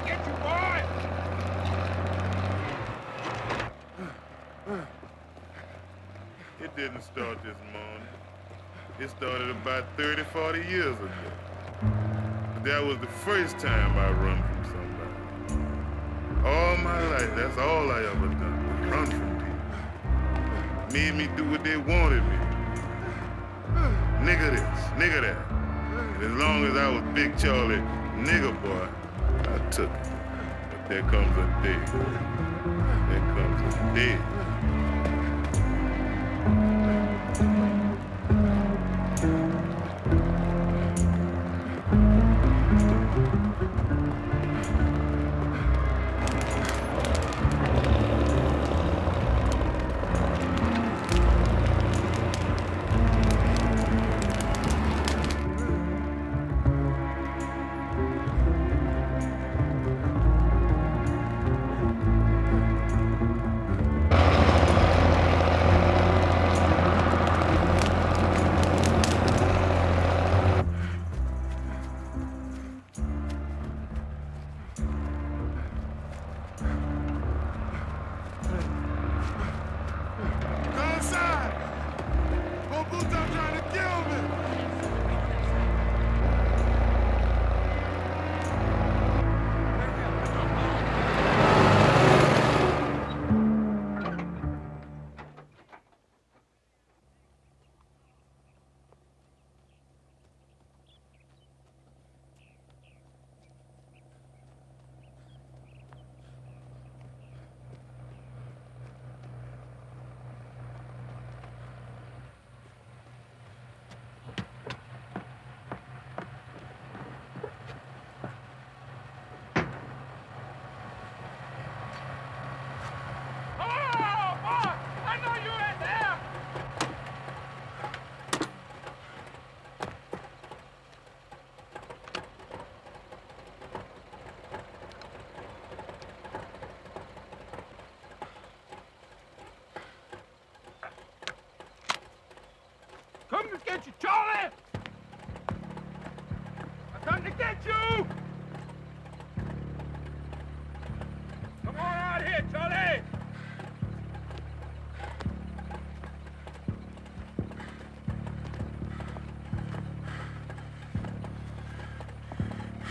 get you, boy! It didn't start this morning. It started about 30, 40 years ago. That was the first time I run from somebody. All my life, that's all I ever done, was run from people. Made me do what they wanted me to do. Nigga this, nigga that. And as long as I was Big Charlie, nigga boy, I took it. But there comes a day. There comes a day. Come to get you, Charlie! I come to get you! Come on out here, Charlie!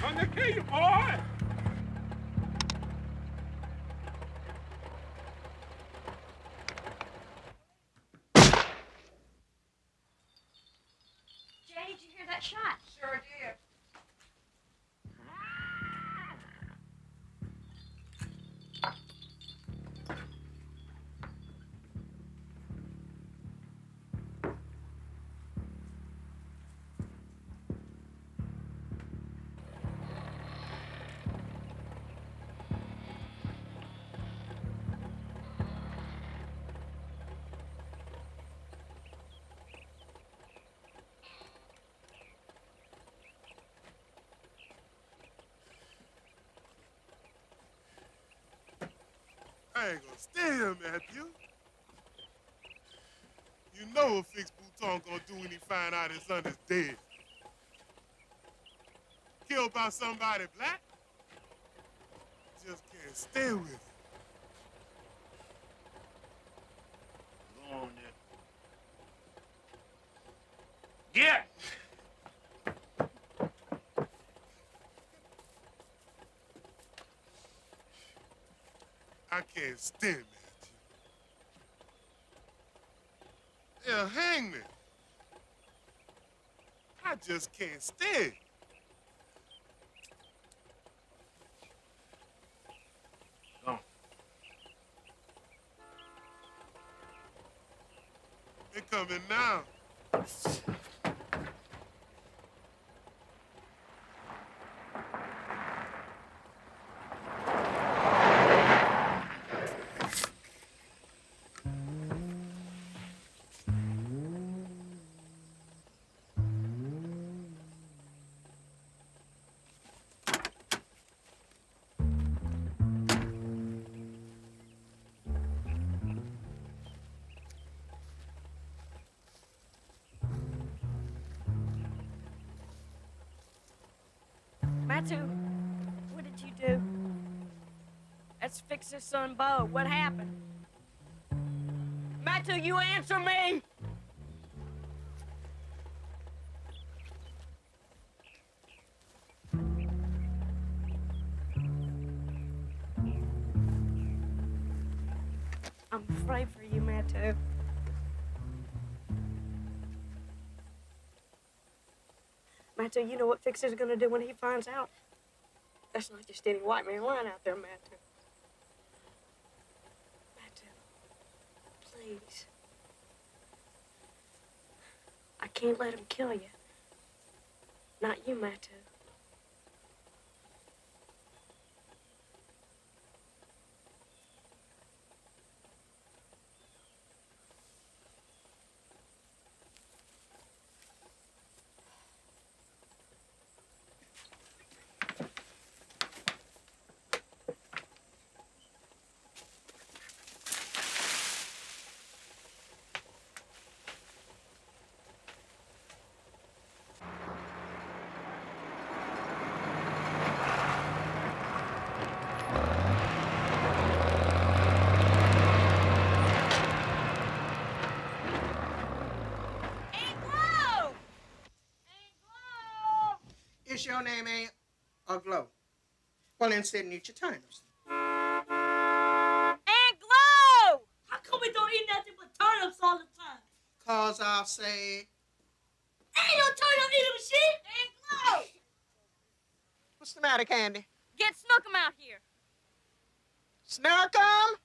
Come to kill you, boy! Did you hear that shot? Sure did. I ain't gonna stay here, Matthew. You know a fixed bouton gonna do when he find out his son is dead. Killed by somebody black? Just can't stay with him. Go on then. Get! I can't stand Matthew. Yeah, hang me. I just can't stand. Go. They coming now. Matsu, what did you do? Let's fix his son, Bo. What happened? Matthew, you answer me! I'm afraid for you, Matthew. Matthew, you know what Fixer's gonna do when he finds out? That's not just any white man lying out there, Matthew. Matthew, please. I can't let him kill you. Not you, Matthew. Is your name ain't Glow? Well, then sit and eat your turnips. Aunt Glow! How come we don't eat nothing but turnips all the time? 'Cause I'll say, Ain't no turnip eating machine! Aunt Glow! what's the matter, Candy? Get Snookum out here. Snookum?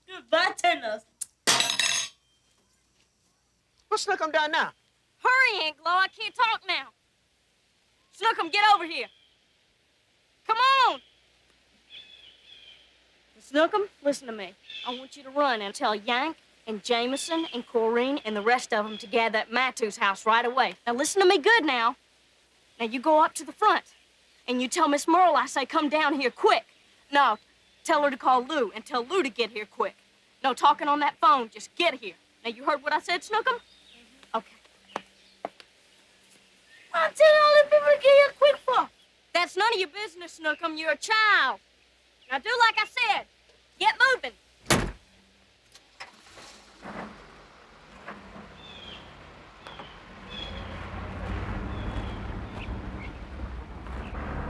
Goodbye, turnips. What's Snookum done now? Hurry, Aunt Glow. I can't talk now. Snookum, get over here. Come on. Snookum, listen to me. I want you to run and tell Yank and Jameson and Corrine and the rest of them to gather at Matthew's house right away. Now, listen to me good now. Now, you go up to the front, and you tell Miss Merle I say come down here quick. No, tell her to call Lou and tell Lou to get here quick. No talking on that phone, just get here. Now, you heard what I said, Snookum? Okay. I'm telling all the people to get here quick for. That's none of your business, Snookum. You're a child. Now, do like I said. Get moving.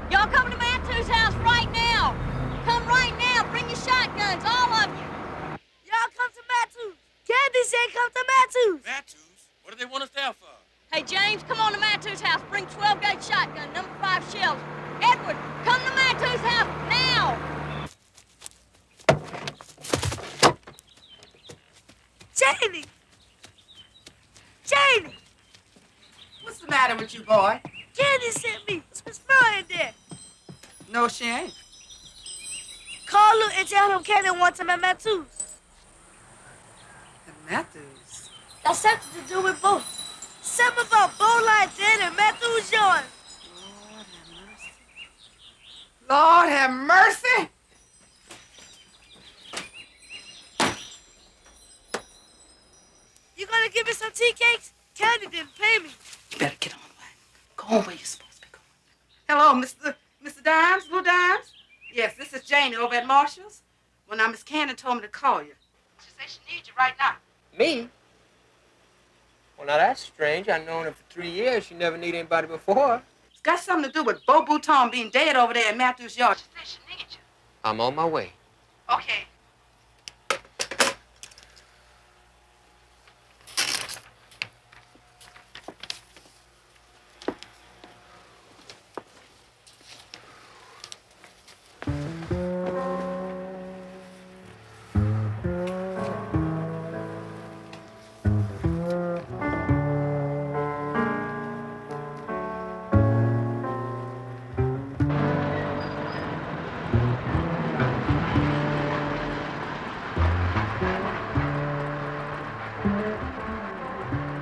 Y'all come to Matthew's house right now. Come right now. Bring your shotguns, all of you. Y'all come to Matthew's. Candy said come to Matthew's. Matthews? What do they want us there for? Hey, James, come on to Matthew's house. Bring 12-gauge shotgun, number 5 shells. Edward, come to Matthew's house now. Janie! Janie! What's the matter with you, boy? Candy sent me. It's Miss Merle in there. No, she ain't. Call Lou and tell him Candy wants him at Matthew's. And Matthews. That's something to do with both. Something about Bowline dead and Matthew's yours. Lord have mercy. You gonna give me some tea cakes? Candy didn't pay me. You better get on the wagon. Go on where you're supposed to be going. Hello, Mr. Dimes, Lou Dimes? Yes, this is Janie over at Marshall's. Well, now, Miss Cannon told me to call you. She said she needs you right now. Me? Well, now that's strange. I've known her for 3 years. She never needed anybody before. It's got something to do with Beau Bouton being dead over there at Matthew's yard. She said she needs you. I'm on my way. Okay.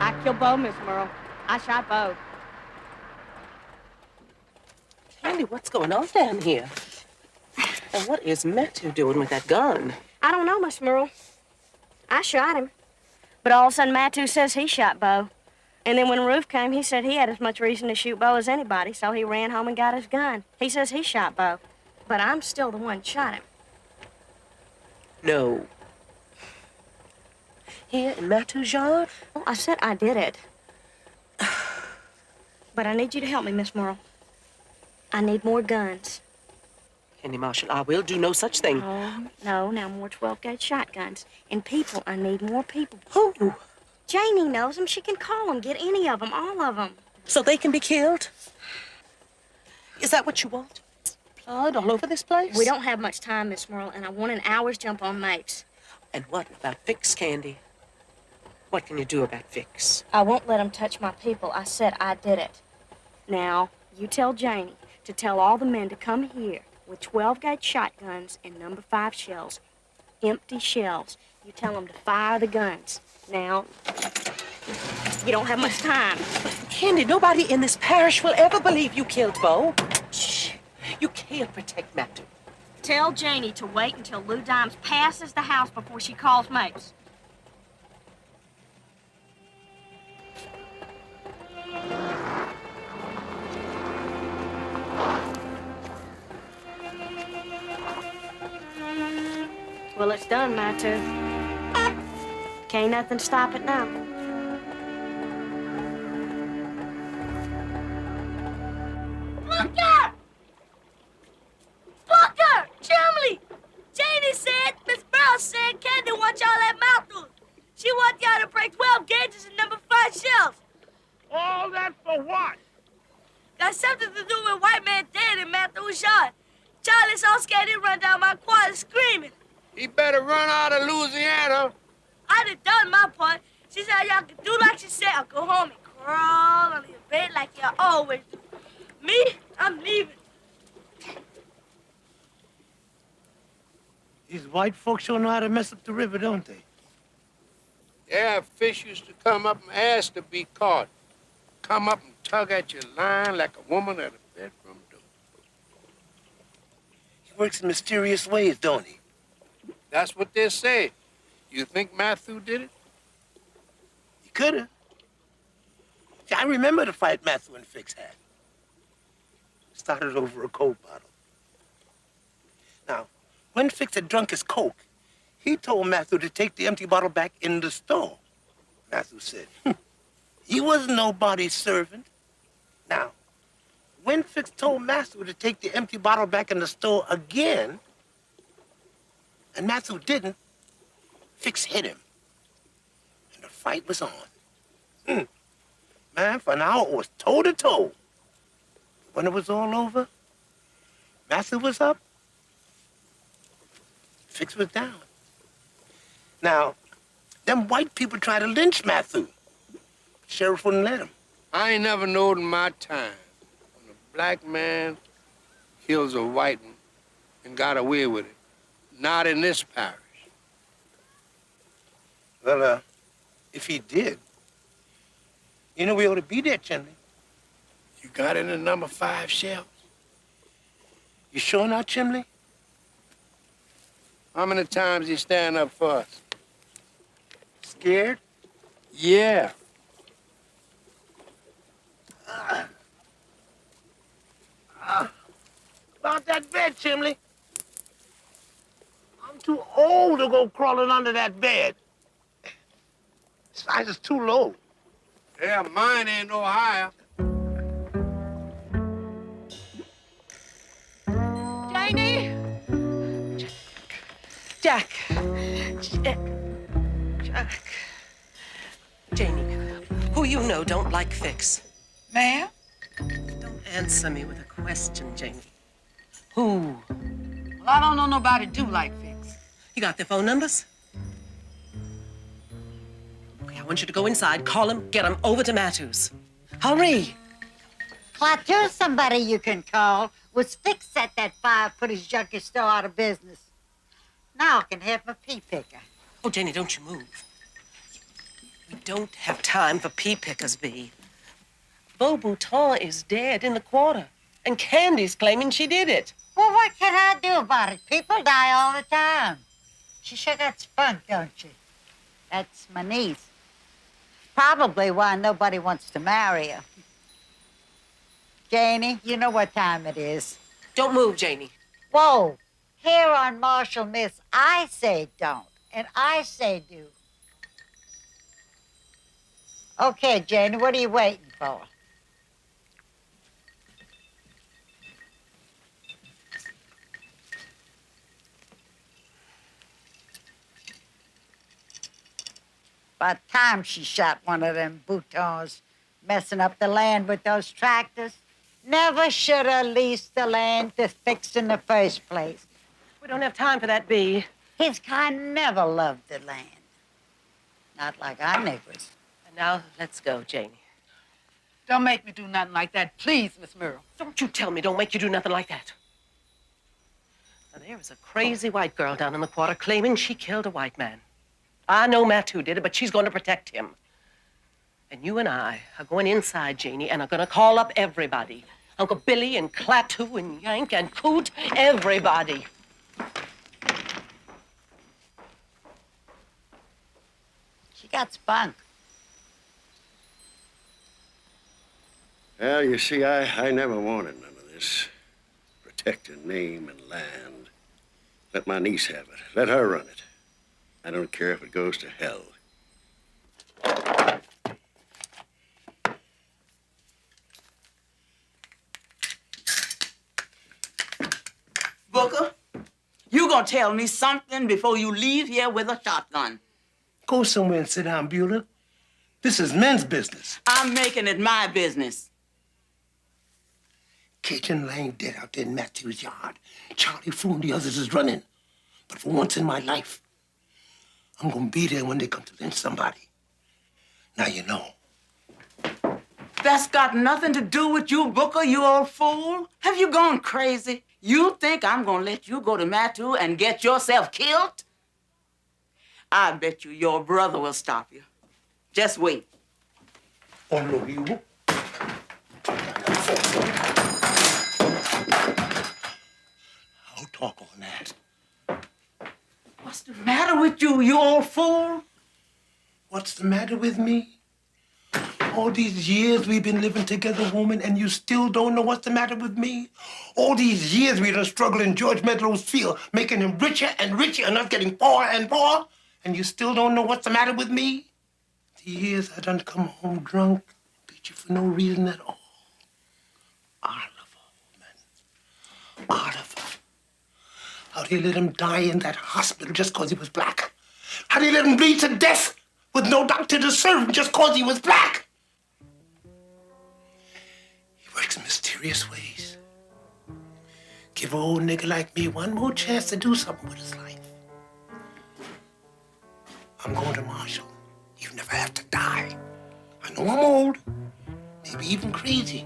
I killed Bo, Miss Merle. I shot Bo. Candy, what's going on down here? And what is Matthew doing with that gun? I don't know, Miss Merle. I shot him. But all of a sudden, Matthew says he shot Bo. And then when Ruth came, he said he had as much reason to shoot Bo as anybody, so he ran home and got his gun. He says he shot Bo. But I'm still the one that shot him. No. Here in Matthew's yard? Well, I said I did it. But I need you to help me, Miss Merle. I need more guns. Candy Marshall, I will do no such thing. Oh, no, now more 12-gauge shotguns. And people, I need more people. Who? Janie knows them. She can call them, get any of them, all of them. So they can be killed? Is that what you want? Blood all over this place? We don't have much time, Miss Merle, and I want an hour's jump on Mapes. And what about Fix, Candy? What can you do about Fix? I won't let them touch my people. I said I did it. Now, you tell Janie to tell all the men to come here with 12-gauge shotguns and number 5 shells. Empty shells. You tell them to fire the guns. Now, you don't have much time. Candy, nobody in this parish will ever believe you killed Bo. Shh. You can't protect Matthew. Tell Janie to wait until Lou Dimes passes the house before she calls Mapes. Well, it's done, Matthew. Can't nothing stop it now. Booker! Booker! Chimley! Janie said, Miss Burrow said Candy wants y'all at Matthews. She wants y'all to break 12 gauges and number 5 shells. All that for what? Got something to do with white man dead in Matthews shot. Charlie's all scared he run down my quad screaming. He better run out of Louisiana. I done my part. She said y'all could do like she said or go home and crawl under your bed like you always do. Me, I'm leaving. These white folks sure know how to mess up the river, don't they? Yeah, fish used to come up and ask to be caught. Come up and tug at your line like a woman at a bedroom door. He works in mysterious ways, don't he? That's what they say. You think Matthew did it? He could have. See, I remember the fight Matthew and Fix had. Started over a Coke bottle. Now, when Fix had drunk his Coke, he told Matthew to take the empty bottle back in the store. Matthew said, he wasn't nobody's servant. Now, when Fix told Matthew to take the empty bottle back in the store again, and Matthew didn't, Fix hit him. And the fight was on. Man, for an hour it was toe-to-toe. When it was all over, Matthew was up, Fix was down. Now, them white people tried to lynch Matthew. Sheriff wouldn't let him. I ain't never known in my time when a black man kills a white one and got away with it. Not in this parish. Well, if he did, you know we ought to be there, Chimney. You got any number 5 shells? You sure not, Chimney? How many times you stand up for us? Scared? Yeah. About that bed, Chimney. I'm too old to go crawling under that bed. Size is too low. Yeah, mine ain't no higher. Janie! Jack. Jack. Janie, who you know don't like Fix. Ma'am? Don't answer me with a question, Janie. Who? Well, I don't know nobody do like Fix. You got their phone numbers? Okay, I want you to go inside, call them, get them over to Matthew's. Hurry! Clotilde, somebody you can call, was fixed at that fire, put his junkie store out of business. Now I can have my pea picker. Oh, Janie, don't you move. We don't have time for pea pickers, V. Beau Bouton is dead in the quarter, and Candy's claiming she did it. Well, what can I do about it? People die all the time. She sure got spunk, don't she? That's my niece. Probably why nobody wants to marry her. Janie, you know what time it is. Don't move, Janie. Whoa. Here on Marshall, miss, I say don't, and I say do. Okay, Jane, what are you waiting for? About time she shot one of them boutons, messing up the land with those tractors. Never should have leased the land to fix in the first place. We don't have time for that, Bee. His kind never loved the land. Not like our neighbors. And now, let's go, Janie. Don't make me do nothing like that, please, Miss Merle. Don't you tell me don't make you do nothing like that. Now, there is a crazy white girl down in the quarter claiming she killed a white man. I know Matthew did it, but she's going to protect him. And you and I are going inside, Janie, and are going to call up everybody. Uncle Billy and Klaatu and Yank and Coot, everybody. She got spunk. Well, you see, I never wanted none of this. Protecting name and land. Let my niece have it. Let her run it. I don't care if it goes to hell. Booker, you gonna tell me something before you leave here with a shotgun. Go somewhere and sit down, Beulah. This is men's business. I'm making it my business. Cajun laying dead out there in Matthew's yard. Charlie Fool and the others is running. But for once in my life, I'm gonna be there when they come to lynch somebody. Now you know. That's got nothing to do with you, Booker, you old fool. Have you gone crazy? You think I'm gonna let you go to Matthew and get yourself killed? I bet you your brother will stop you. Just wait. Oh, no, he won't. I'll talk on that. What's the matter with you, you old fool? What's the matter with me? All these years we've been living together, woman, and you still don't know what's the matter with me? All these years we done struggled in George Medlow's field, making him richer and richer and us getting poorer and poorer, and you still don't know what's the matter with me? The years I done come home drunk, beat you for no reason at all. Oliver, woman. Oliver. How do you let him die in that hospital just because he was black? How do you let him bleed to death with no doctor to serve him just because he was black? He works in mysterious ways. Give an old nigga like me one more chance to do something with his life. I'm going to Marshall, even if I have to die. I know I'm old, maybe even crazy.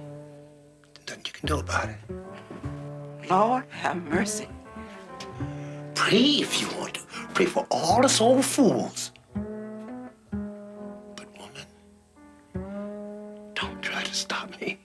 There's nothing you can do about it. Lord, have mercy. Pray if you want to. Pray for all us old fools. But woman, don't try to stop me.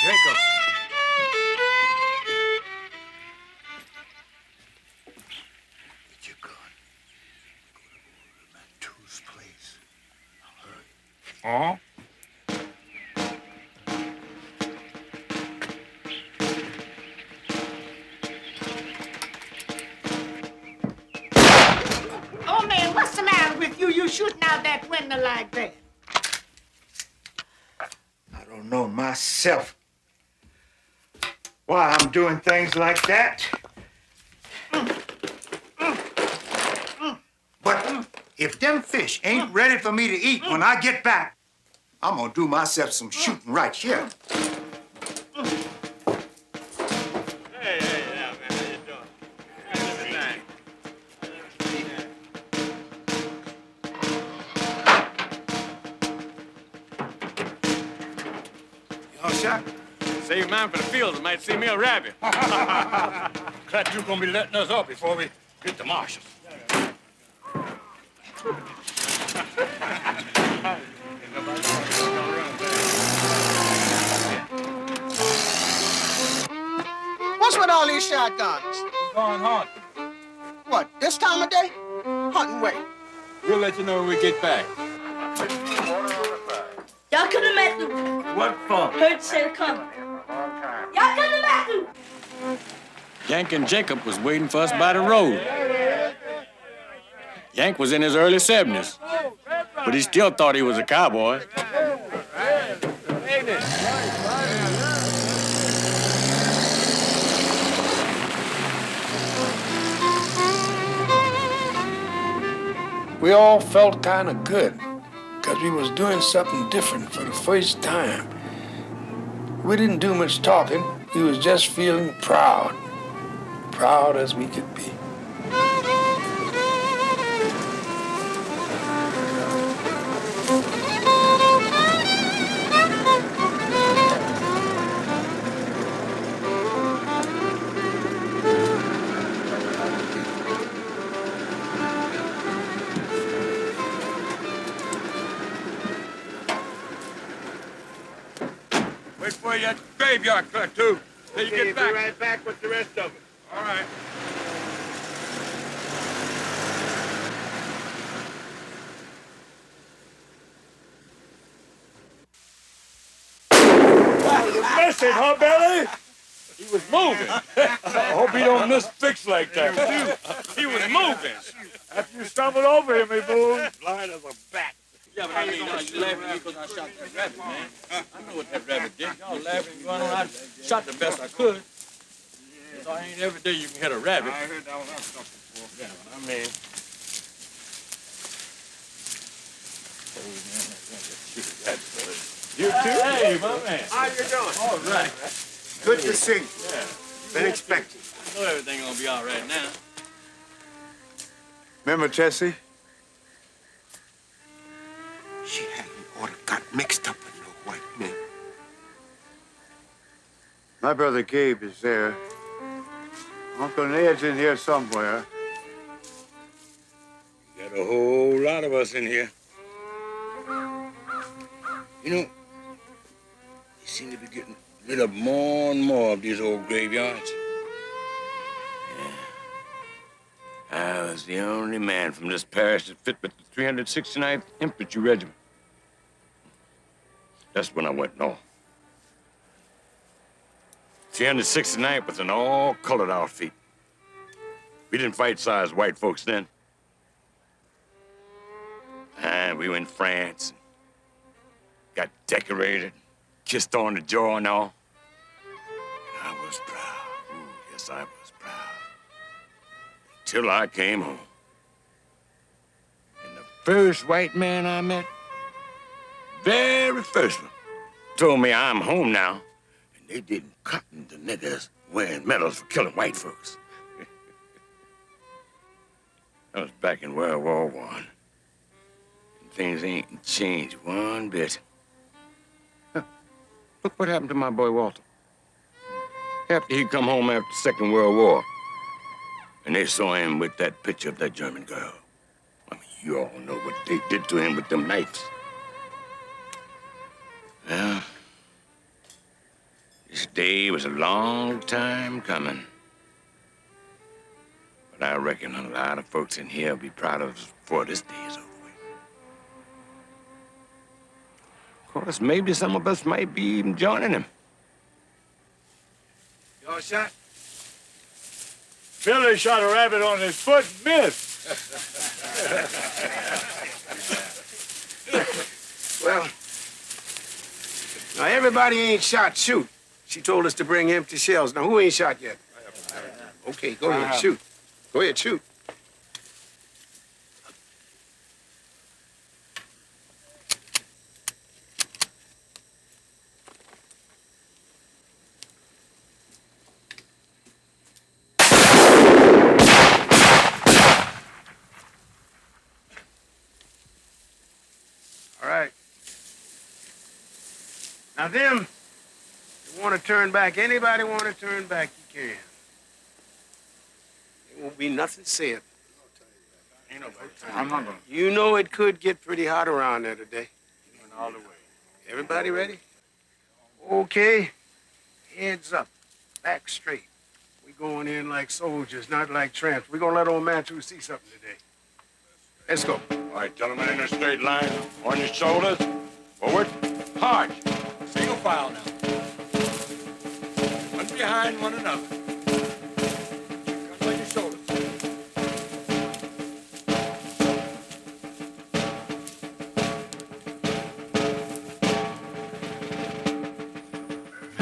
Jacob. Get your gun. Go to Matthew's place. I'll hurry. Huh? Oh, man, what's the matter with you? You shooting out that window like that? I don't know myself why I'm doing things like that. But if them fish ain't ready for me to eat when I get back, I'm gonna do myself some shooting right here. Hey, man, how you doing? You all shot? Save mine for the fields. I might see me a rabbit. Clapton gonna be letting us off before we get the marshals. What's with all these shotguns? We're going hunting. What, this time of day? Hunting where? We'll let you know when we get back. Y'all come to Matthew. What for? Heard you say to come. Y'all come to Matthew. Yank and Jacob was waiting for us by the road. Yank was in his early 70s, but he still thought he was a cowboy. We all felt kind of good because we was doing something different for the first time. We didn't do much talking. We was just feeling proud. Proud as we could be. Wait for you at the graveyard, Clapton, till you get back. Be right back with the rest of it. All right. You missed it, huh, Billy? He was moving. I hope he don't miss fix like that. He was moving. After you stumbled over him, he moved. Blind as a bat. Yeah, but I mean, you laughing at me because I shot that rabbit, man. I know what that rabbit did. Y'all laughing and going on. I shot the best I could. So ain't every day you can hit a rabbit. I heard that one stuff before. Yeah, I mean... You too? Hey, my man. How you doing? All right. Good to see you. Yeah. Been expecting. I know everything gonna be all right now. Remember Tessie? She hadn't oughta got mixed up with no white men. My brother Gabe is there. Uncle Ned's in here somewhere. Got a whole lot of us in here. You know, you seem to be getting rid of more and more of these old graveyards. Yeah. I was the only man from this parish that fit with the 369th Infantry Regiment. That's when I went north. 369th was an all-colored outfit. We didn't fight size white folks then. And we were in France. Got decorated, kissed on the jaw and all. And I was proud. Ooh, yes, I was proud. Till I came home. And the first white man I met, very first one, told me I'm home now. And they didn't cotton the niggers wearing medals for killing white folks. That was back in World War I. And things ain't changed one bit. Look what happened to my boy Walter. After he come home after the Second World War, and they saw him with that picture of that German girl. I mean, you all know what they did to him with them knives. Well, this day was a long time coming. But I reckon a lot of folks in here will be proud of us before this day is over. Of course, maybe some of us might be even joining him. You all shot? Billy shot a rabbit on his foot and missed. Well, now everybody ain't shot, shoot. She told us to bring empty shells. Now, who ain't shot yet? Okay, go ahead, shoot. Go ahead, shoot. All right. Now, them, you want to turn back, anybody want to turn back, you can. be nothing said. I'm not gonna. You know it could get pretty hot around there today. All the way. Everybody ready? Okay. Heads up. Back straight. We going in like soldiers, not like tramps. We're gonna let old Matthew see something today. Let's go. All right, gentlemen, in a straight line. On your shoulders. Forward. Hard. Single file now. One behind one another. Come on your shoulders.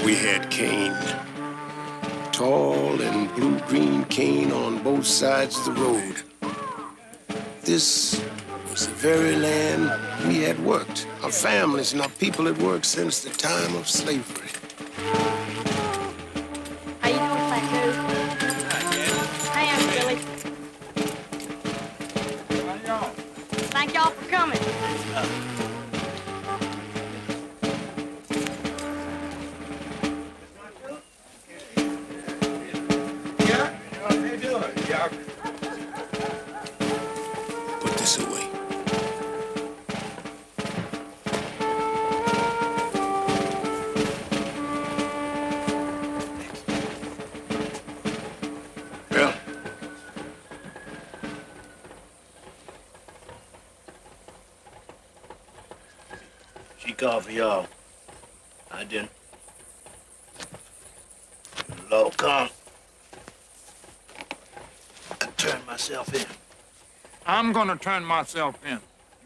We had cane. Tall and blue-green cane on both sides of the road. This was the very land we had worked. Our families and our people had worked since the time of slavery. How you doing, Plateau? Hey, I'm Billy. Thank y'all for coming. Put this away. Well, She called for y'all. I didn't. Law come. I turned myself in. I'm gonna turn myself in.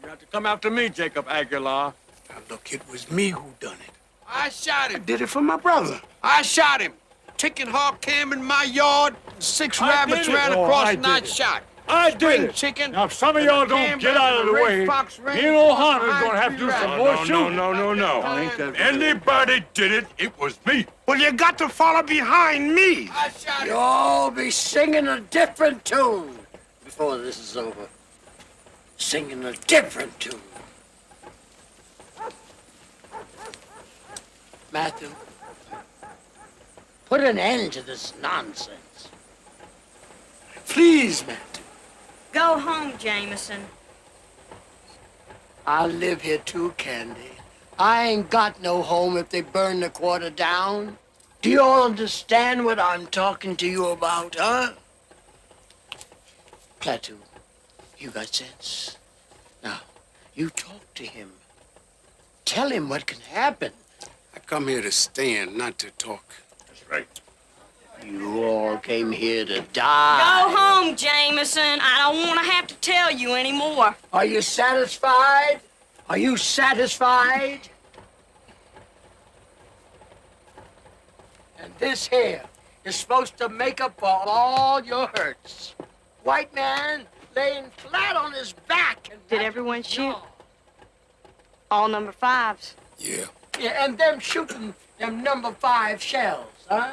You have to come after me, Jacob Aguilar. Now look, it was me who done it. I shot I him. did it for my brother. I shot him. Chicken hawk came in my yard. 6 I rabbits did it. ran Oh, across I and I did it. shot. I did Spring it. chicken. Now, if some of and y'all the don't get out of the red way, fox ran me and O'Hanna's behind gonna have to do 3 some rabbits. more No, shooting. no. Ain't that Anybody did it, it was me. Well, you got to follow behind me. I shot him. You'll be singing a different tune before this is over. Singing a different tune. Matthew, put an end to this nonsense. Please, Matthew. Go home, Jameson. I live here too, Candy. I ain't got no home if they burn the quarter down. Do you all understand what I'm talking to you about, huh? Plateau, you got sense. Now, you talk to him. Tell him what can happen. I come here to stand, not to talk. That's right. You all came here to Go die. home, Jameson. I don't want to have to tell you anymore. Are you satisfied? Are you satisfied? And this here is supposed to make up for all your hurts. White man laying flat on his back. And Did everyone shoot? All number 5s. Yeah. Yeah, and them shooting them number 5 shells, huh?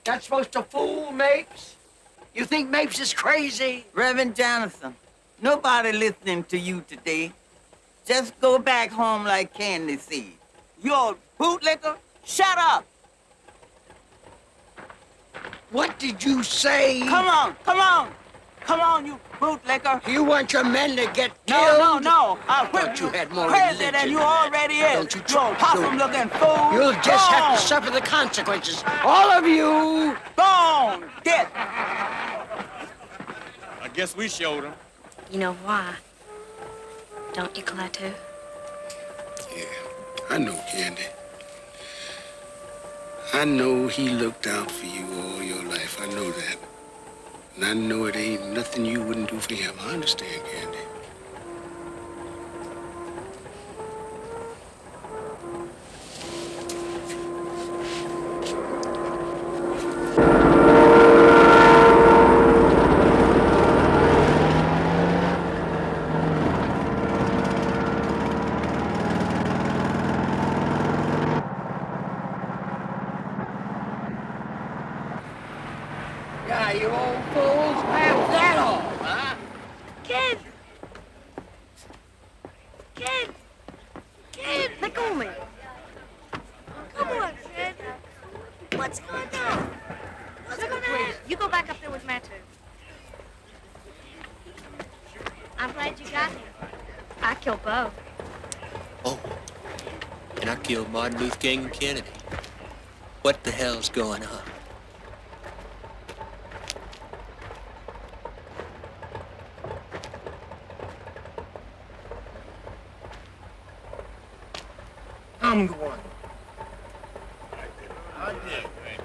That's supposed to fool Mapes? You think Mapes is crazy? Reverend Jonathan, nobody listening to you today. Just go back home like Candy said. You old bootlicker, shut up. What did you say? Come on, you bootlicker. You want your men to get No, killed? no. I'll Thought whip you had more crazier religion than you than that. already is. Don't you You try old to. possum-looking fool. You'll just Go have on. to suffer the consequences. All of you. Go on, get. I guess we showed him. You know why? Don't you, Plateau? Yeah, I know, Candy. I know he looked out for you all your life. I know that. And I know it ain't nothing you wouldn't do for him. I understand, Candy. Yeah, you old fools. How's that all, huh? Kid! Let go of me. Come on, kid. What's going on? What's going on? You go back up there with Matthew. I'm glad you got him. I killed Bo. Oh, and I killed Martin Luther King and Kennedy. What the hell's going on? I'm going. I did, man.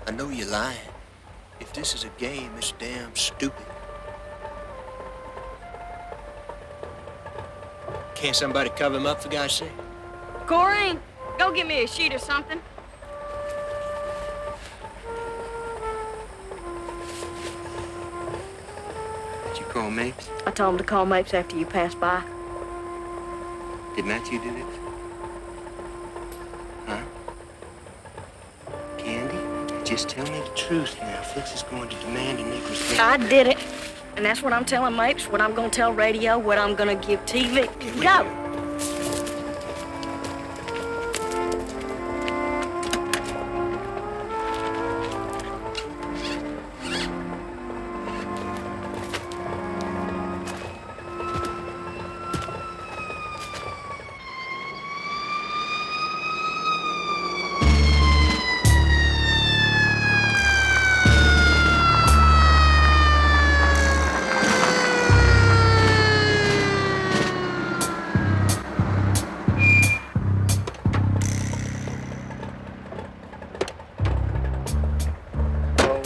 I know you're lying. If this is a game, it's damn stupid. Can't somebody cover him up, for God's sake? Corrine, go get me a sheet or something. Did you call Mapes? I told him to call Mapes after you passed by. Did Matthew do this? Huh? Candy? Just tell me the truth now. Fix is going to demand a Negro's death. I did it. And that's what I'm telling Mapes, what I'm gonna tell radio, what I'm gonna give TV. Go!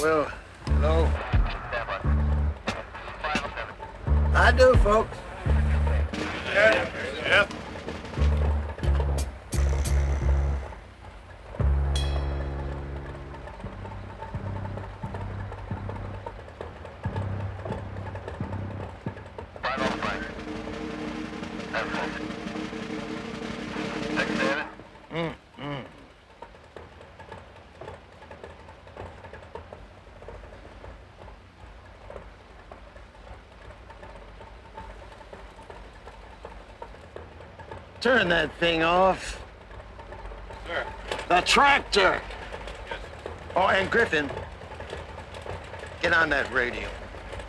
Well, hello. I do, folks. Yeah. Yeah. Turn that thing off. Sir. The tractor. Oh, and Griffin, get on that radio.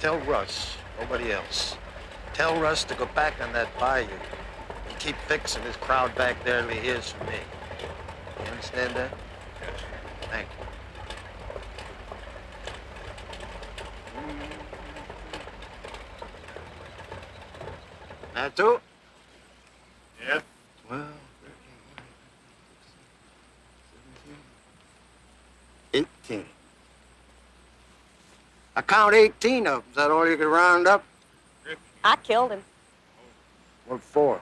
Tell Russ, nobody else. Tell Russ to go back on that bayou and keep fixing this crowd back there till he hears from me. You understand that? Yes. Thank you. That too? Yeah. 12, 13, 18. I count 18 of them. Is that all you could round up? I killed him. What for?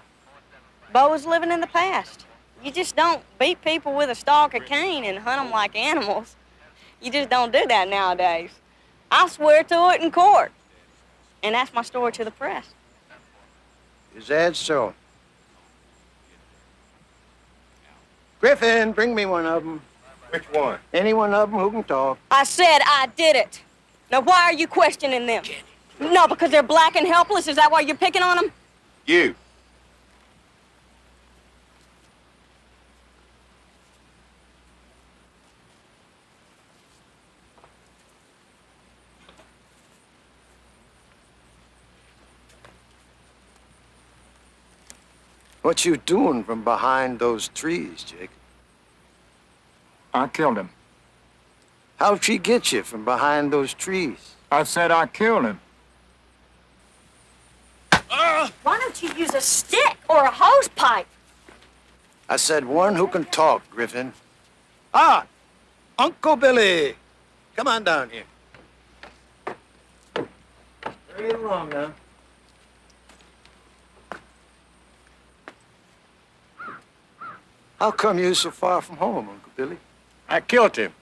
Bo was living in the past. You just don't beat people with a stalk of cane and hunt them like animals. You just don't do that nowadays. I swear to it in court. And that's my story to the press. Is that so? Griffin, bring me one of them. Which one? Any one of them who can talk. I said I did it. Now, why are you questioning them? No, because they're black and helpless? Is that why you're picking on them? You. What you doing from behind those trees, Jacob? I killed him. How'd she get you from behind those trees? I said I killed him. Why don't you use a stick or a hose pipe? I said one who can talk, Griffin. Ah, Uncle Billy. Come on down here. Hurry along now. How come you so far from home, Uncle Billy? I killed him.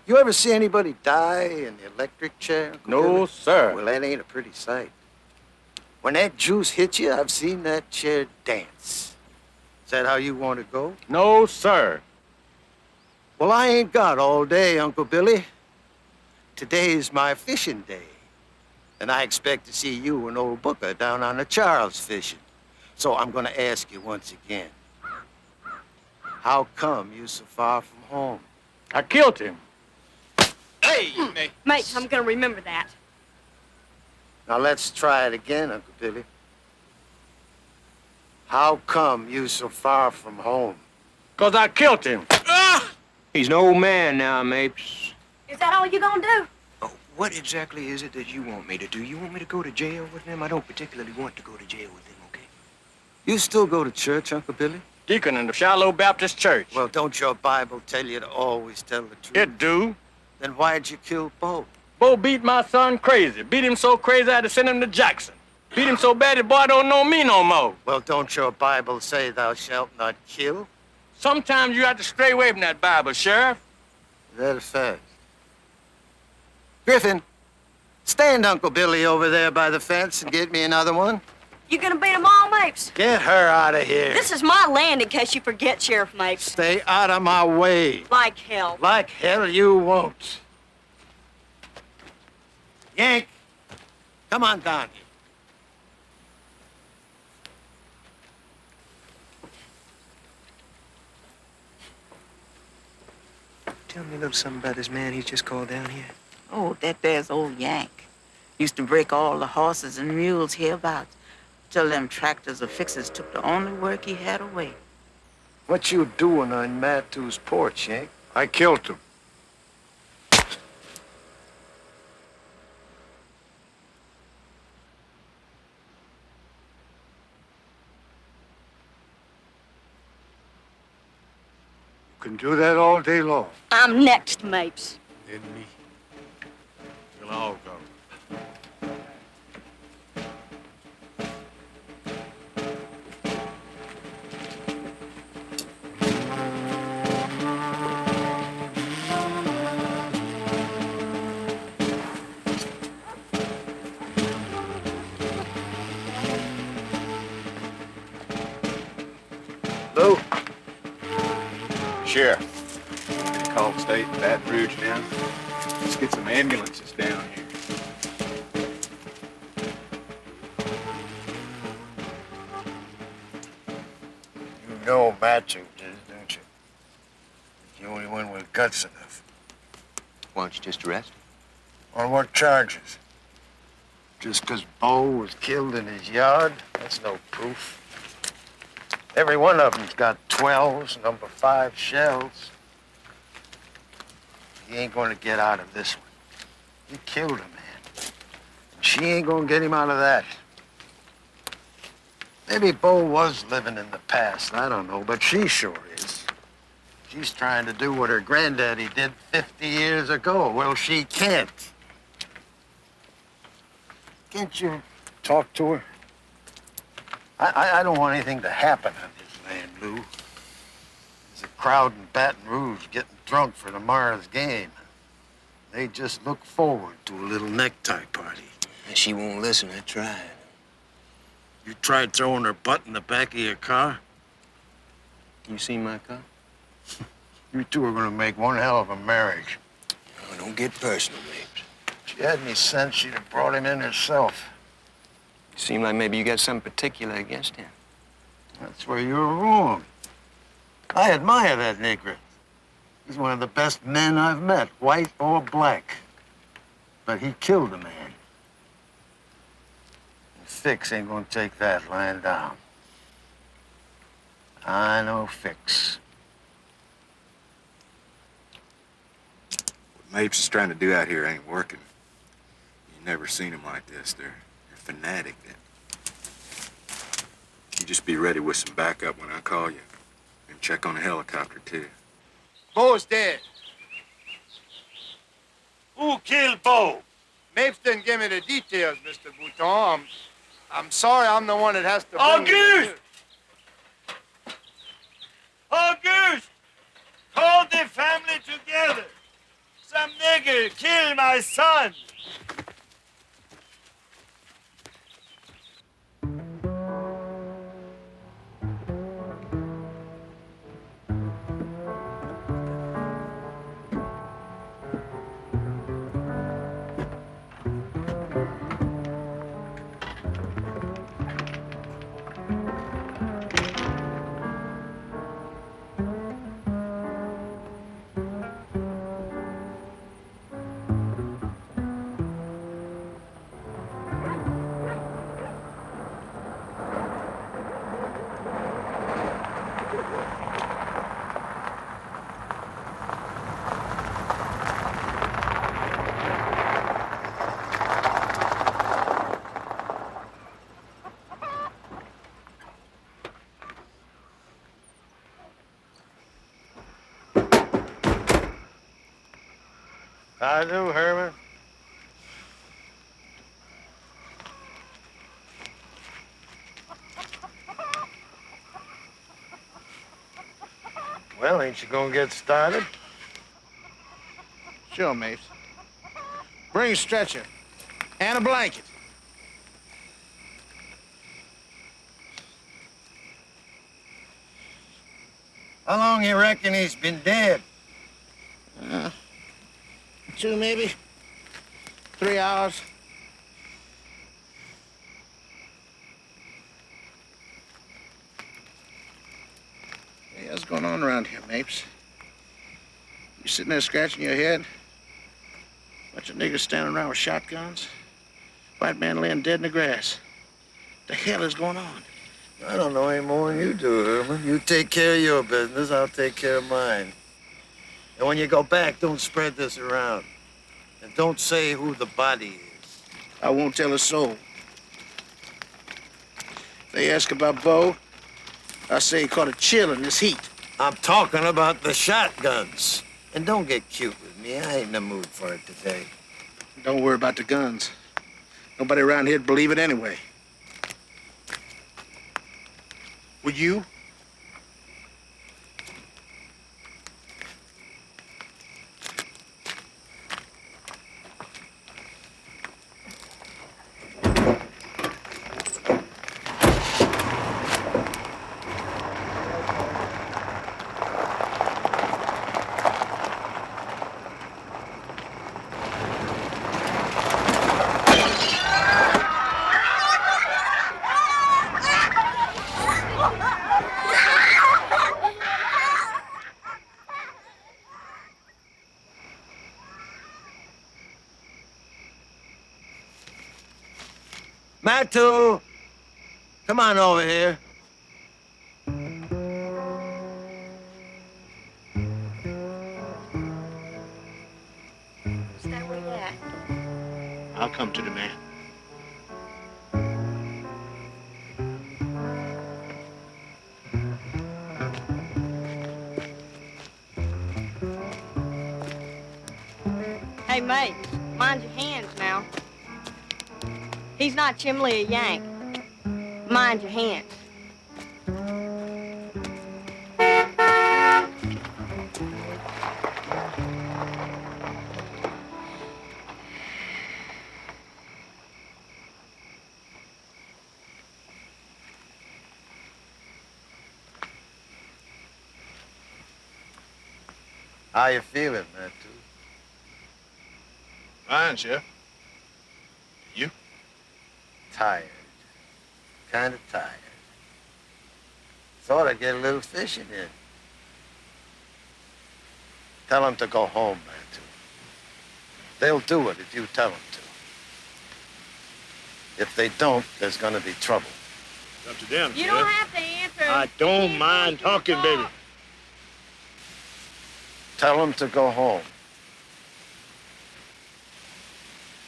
You ever see anybody die in the electric chair, Uncle No, Billy? sir. Well, that ain't a pretty sight. When that juice hit you, I've seen that chair dance. Is that how you want to go? No, sir. Well, I ain't got all day, Uncle Billy. Today's my fishing day. And I expect to see you and old Booker down on the Charles fishing. So I'm gonna ask you once again. How come you so far from home? I killed him. Hey, mate. Mate, I'm gonna remember that. Now let's try it again, Uncle Billy. How come you so far from home? 'Cause I killed him. He's an old man now, Mapes. Is that all you gonna do? Oh, what exactly is it that you want me to do? You want me to go to jail with him? I don't particularly want to go to jail with him, okay? You still go to church, Uncle Billy? Deacon in the Shiloh Baptist Church. Well, don't your Bible tell you to always tell the truth? It do. Then why'd you kill Bo? Bo beat my son crazy. Beat him so crazy I had to send him to Jackson. Beat him so bad the boy don't know me no more. Well, don't your Bible say thou shalt not kill? Sometimes you have to stray away from that Bible, Sheriff. Is that a fact? Griffin, stand Uncle Billy over there by the fence and get me another one. You gonna beat them all, Mapes? Get her out of here. This is my land in case you forget, Sheriff Mapes. Stay out of my way. Like hell. Like hell you won't. Yank, come on down here. Tell me a little something about this man he's just called down here. Oh, that there's old Yank. Used to break all the horses and mules hereabouts till them tractors or fixers took the only work he had away. What you doing on Matu's porch, Yank? I killed him. You can do that all day long. I'm next, Mapes. Then me. We'll all go. Lou? Sheriff, want me to call the state and Baton Rouge now? Let's get some ambulances down here. You know Matu did it, don't you? He's the only one with guts enough. Why don't you just arrest him? On what charges? Just 'cause Bo was killed in his yard? That's no proof. Every one of them's got 12s, number 5 shells. He ain't gonna get out of this one. He killed a man. She ain't gonna get him out of that. Maybe Bo was living in the past, I don't know, but she sure is. She's trying to do what her granddaddy did 50 years ago. Well, she can't. Can't you talk to her? I don't want anything to happen on this land, Lou. There's a crowd in Baton Rouge getting drunk for tomorrow's game. They just look forward to a little necktie party. And she won't listen. I tried. You tried throwing her butt in the back of your car? You seen my car? You two are gonna make one hell of a marriage. Oh, don't get personal, Mapes. If she had any sense, she'd have brought him in herself. You seem like maybe you got something particular against him. That's where you're wrong. I admire that nigger. He's one of the best men I've met, white or black. But he killed a man. And Fix ain't gonna take that lying down. I know Fix. What Mapes is trying to do out here ain't working. You never seen them like this. They're fanatic. You just be ready with some backup when I call you. And check on the helicopter, too. Bo's dead. Who killed Bo? Mapes didn't give me the details, Mr. Bouton. I'm sorry I'm the one that has to bring you the Auguste! Call the family together. Some nigger killed my son. I do, Herman. Well, ain't you gonna get started? Sure, Mapes. Bring a stretcher and a blanket. How long you reckon he's been dead? 2, maybe. 3 hours. Hey, what's going on around here, Mapes? You sitting there scratching your head? Bunch of niggas standing around with shotguns? White man laying dead in the grass. The hell is going on? I don't know any more than you do, Herman. You take care of your business, I'll take care of mine. And when you go back, don't spread this around. And don't say who the body is. I won't tell a soul. If they ask about Bo, I say he caught a chill in this heat. I'm talking about the shotguns. And don't get cute with me. I ain't in the mood for it today. Don't worry about the guns. Nobody around here'd believe it anyway. Would you? Matu! Come on over here. Stay where you at. I'll come to the man. Hey, mate, mind your hands now. He's not Chimley a Yank. Mind your hands. How you feeling, Matu? Fine, Sheriff. You? Tired. Kind of tired. Thought I'd get a little fishing in. Tell them to go home, Matu. They'll do it if you tell them to. If they don't, there's gonna be trouble. It's up to them, You don't have to answer. I don't mind talking, baby. Tell them to go home.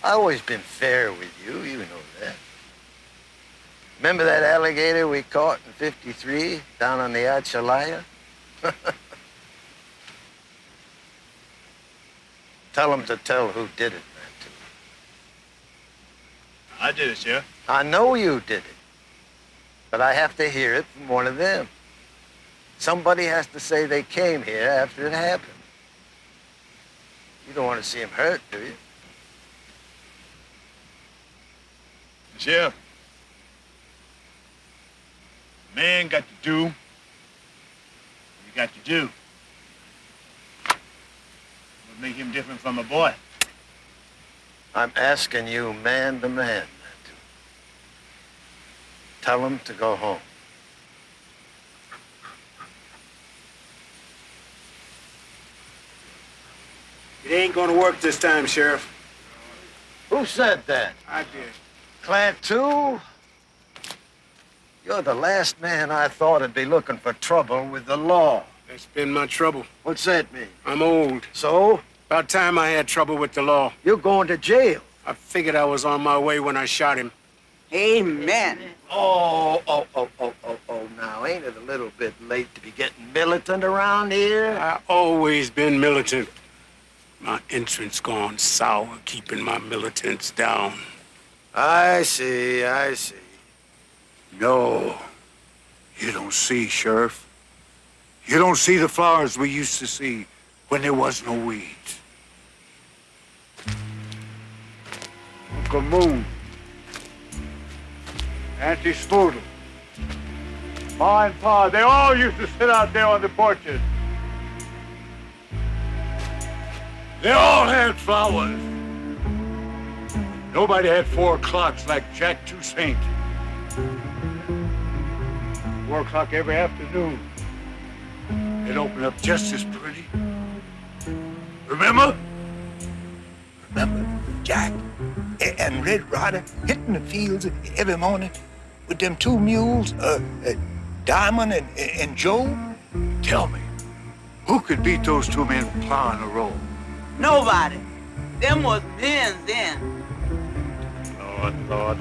I've always been fair with you, you know that. Remember that alligator we caught in '53 down on the Atchaliah? Tell them to tell who did it, Matu. I did it, Sheriff. I know you did it, but I have to hear it from one of them. Somebody has to say they came here after it happened. You don't want to see him hurt, do you? Sheriff, man got to do what he got to do. What make him different from a boy? I'm asking you man to man, Matu. Tell him to go home. It ain't gonna work this time, Sheriff. Who said that? I did. Clantu? You're the last man I thought would be looking for trouble with the law. That's been my trouble. What's that mean? I'm old. So? About time I had trouble with the law. You're going to jail. I figured I was on my way when I shot him. Amen. Oh, now, ain't it a little bit late to be getting militant around here? I always been militant. My entrance gone sour, keeping my militants down. I see, I see. No, you don't see, Sheriff. You don't see the flowers we used to see when there was no weeds. Uncle Moon, Auntie Spoodle, Ma and Pa, they all used to sit out there on the porches. They all had flowers. Nobody had 4 o'clocks like Jack Toussaint. 4 o'clock every afternoon. It opened up just as pretty. Remember? Remember Jack and Red Ryder hitting the fields every morning with them 2 mules, Diamond and Joe? Tell me, who could beat those 2 men plowing a road? Nobody. Them was men then. Lord.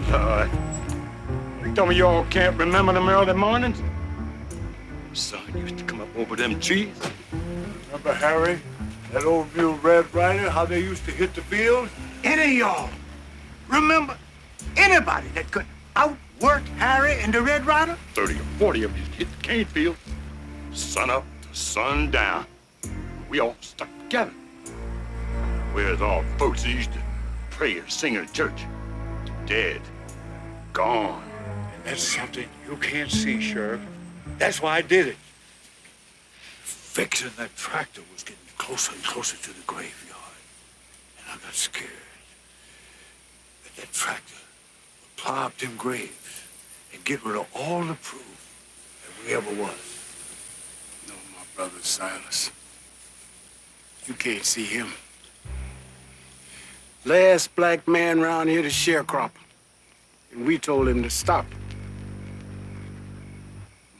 You tell me you all can't remember them early mornings? Son used to come up over them trees. Remember Harry, that old mule Red Ryder, how they used to hit the field? Any of y'all remember anybody that could outwork Harry and the Red Ryder? 30 or 40 of them used to hit the cane field, sun up to sun down. We all stuck together. Where's all folks that used to pray and sing in church? Dead. Gone. And that's something you can't see, Sheriff. That's why I did it. Fixing that tractor was getting closer and closer to the graveyard. And I got scared. That tractor would plow up them graves and get rid of all the proof that we ever was. No, my brother Silas. You can't see him. Last black man around here to sharecropper. And we told him to stop.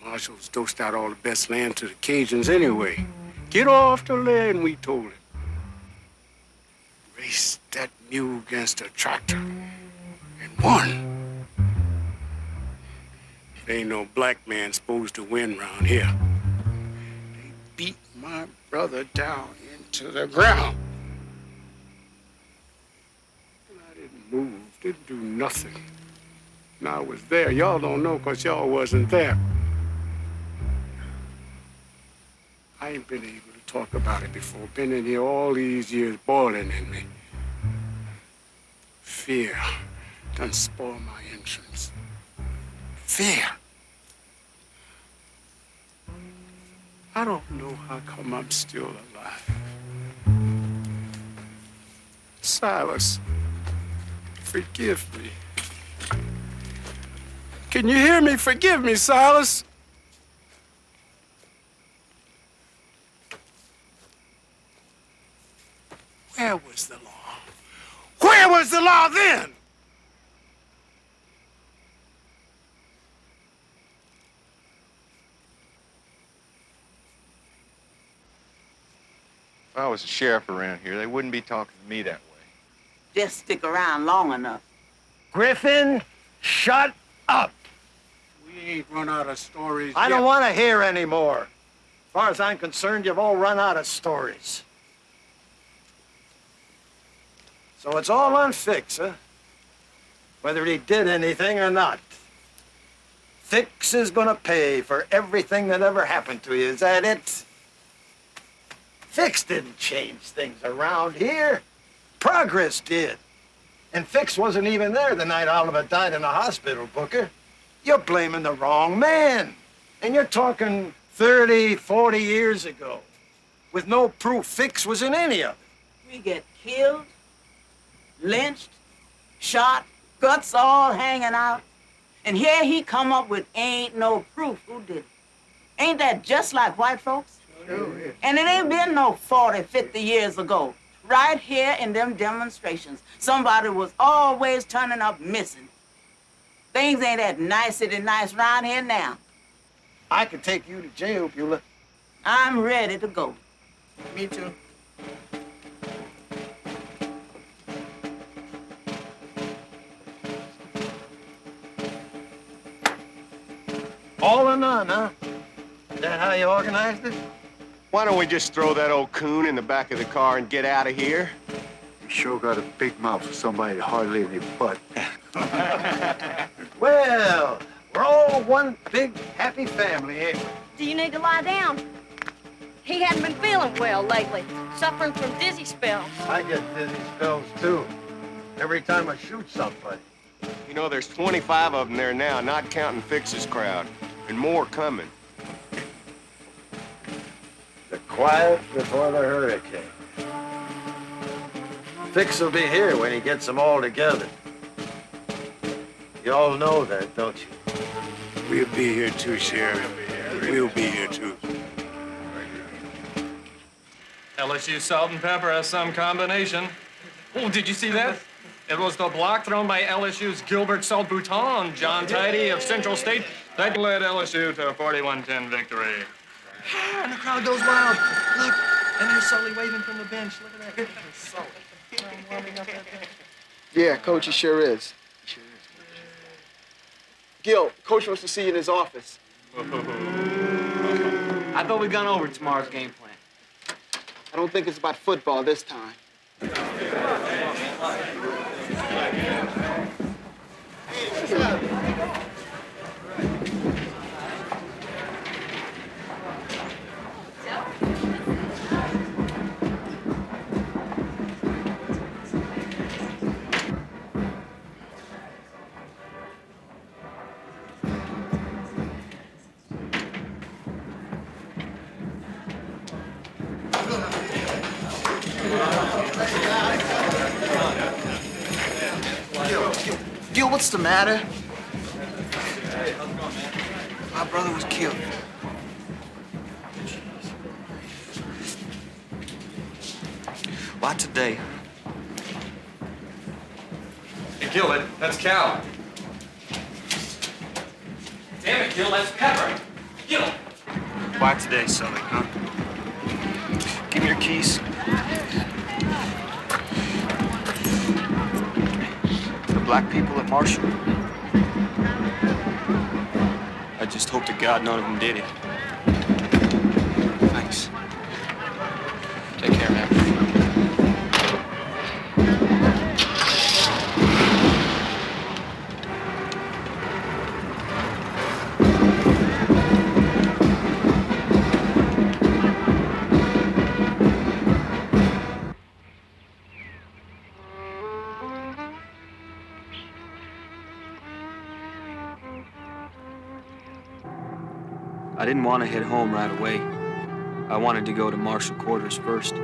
Marshals dosed out all the best land to the Cajuns anyway. Get off the land, we told him. Raced that mule against a tractor and won. There ain't no black man supposed to win round here. They beat my brother down into the ground. And I didn't move, didn't do nothing. And I was there. Y'all don't know because y'all wasn't there. I ain't been able to talk about it before. Been in here all these years boiling in me. Fear done spoil my entrance. Fear. I don't know how come I'm still alive. Silas, forgive me. Can you hear me? Forgive me, Silas. Where was the law? Where was the law then? If I was a sheriff around here, they wouldn't be talking to me that way. Just stick around long enough. Griffin, shut up. We ain't run out of stories I yet. don't want to hear any more. As far as I'm concerned, you've all run out of stories. So it's all on Fix, huh? Whether he did anything or not. Fix is gonna pay for everything that ever happened to you, is that it? Fix didn't change things around here. Progress did. And Fix wasn't even there the night Oliver died in the hospital, Booker. You're blaming the wrong man. And you're talking 30, 40 years ago, with no proof Fix was in any of it. We get killed, lynched, shot, guts all hanging out. And here he come up with ain't no proof. Who did it? Ain't that just like white folks? Sure. And it ain't been no 40, 50 years ago. Right here in them demonstrations, somebody was always turning up missing. Things ain't that nicety nice around here now. I could take you to jail, Beulah. I'm ready to go. Me too. All or none, huh? Is that how you organized it? Why don't we just throw that old coon in the back of the car and get out of here? You sure got a big mouth for somebody hardly any butt. Well, we're all one big happy family, ain't we? Do you need to lie down? He hadn't been feeling well lately, suffering from dizzy spells. I get dizzy spells, too. Every time I shoot somebody. You know, there's 25 of them there now, not counting Fix's crowd, and more coming. The quiet before the hurricane. Fix will be here when he gets them all together. You all know that, don't you? We'll be here too, Sheriff. We'll be here too. LSU salt and pepper has some combination. Oh, did you see that? It was the block thrown by LSU's Gilbert Salt Bouton, John Tidy of Central State, that led LSU to a 41-10 victory. And the crowd goes wild. Look, and there's Sully waving from the bench. Look at that. Sully. Warming up that bench. Yeah, Coach, he sure is. Gil, Coach wants to see you in his office. I thought we'd gone over tomorrow's game plan. I don't think it's about football this time. Gil, what's the matter? My brother was killed. Why today? Hey, Gil, that's Cal. Damn it, Gil, that's Pepper. Gil! Why today, Sully, huh? Give me your keys. The black people at Marshall. I just hope to God none of them did it. Thanks. Take care, man. I didn't want to head home right away. I wanted to go to Marshall quarters first.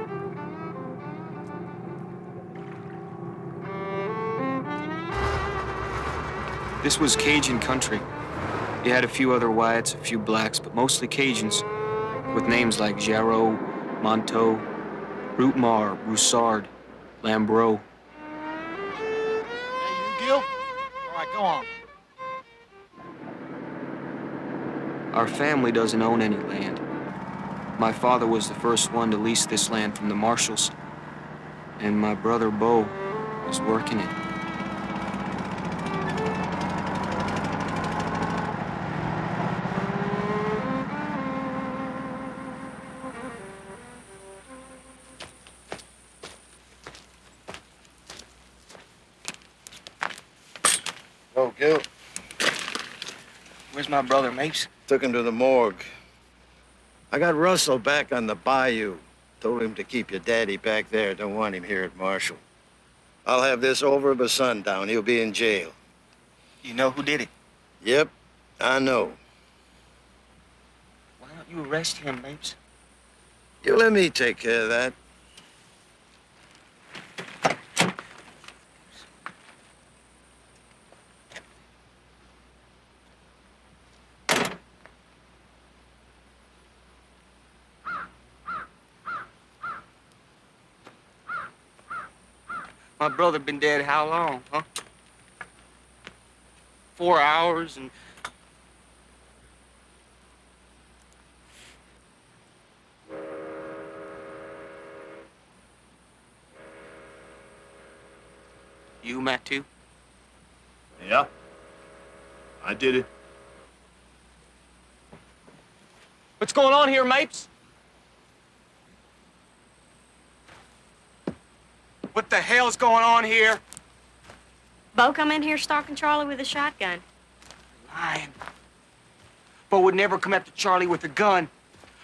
This was Cajun country. You had a few other whites, a few blacks, but mostly Cajuns, with names like Jarreau, Monteau, Rootmar, Broussard, Lambreau. Hey, you, Gil? All right, go on. Our family doesn't own any land. My father was the first one to lease this land from the Marshalls, and my brother Bo was working it. Oh, Gil. Where's my brother, Mapes? Took him to the morgue. I got Russell back on the bayou. Told him to keep your daddy back there. Don't want him here at Marshall. I'll have this over by sundown. He'll be in jail. You know who did it? Yep, I know. Why don't you arrest him, Mapes? You let me take care of that. My brother been dead how long, huh? 4 hours and... You, Matt, too? Yeah. I did it. What's going on here, Mapes? What the hell's going on here? Bo come in here stalking Charlie with a shotgun. Lying. Bo would never come after Charlie with a gun.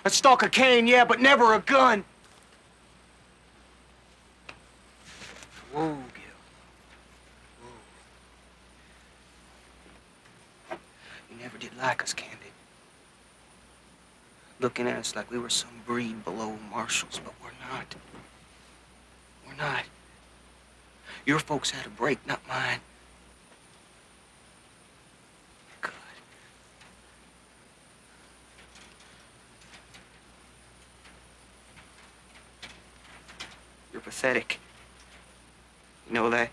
A stalker can, yeah, but never a gun. Whoa, Gil. Whoa. You never did like us, Candy. Looking at us like we were some breed below marshals, but we're not. We're not. Your folks had a break, not mine. Good. You're pathetic. You know that?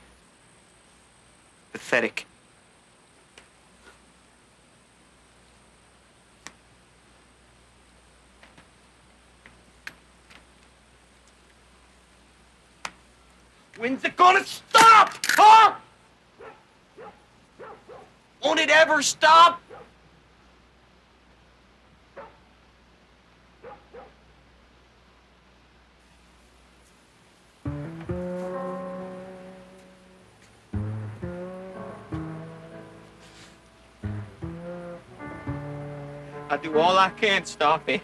Pathetic. When's it gonna stop? Huh? Won't it ever stop? I do all I can to stop it.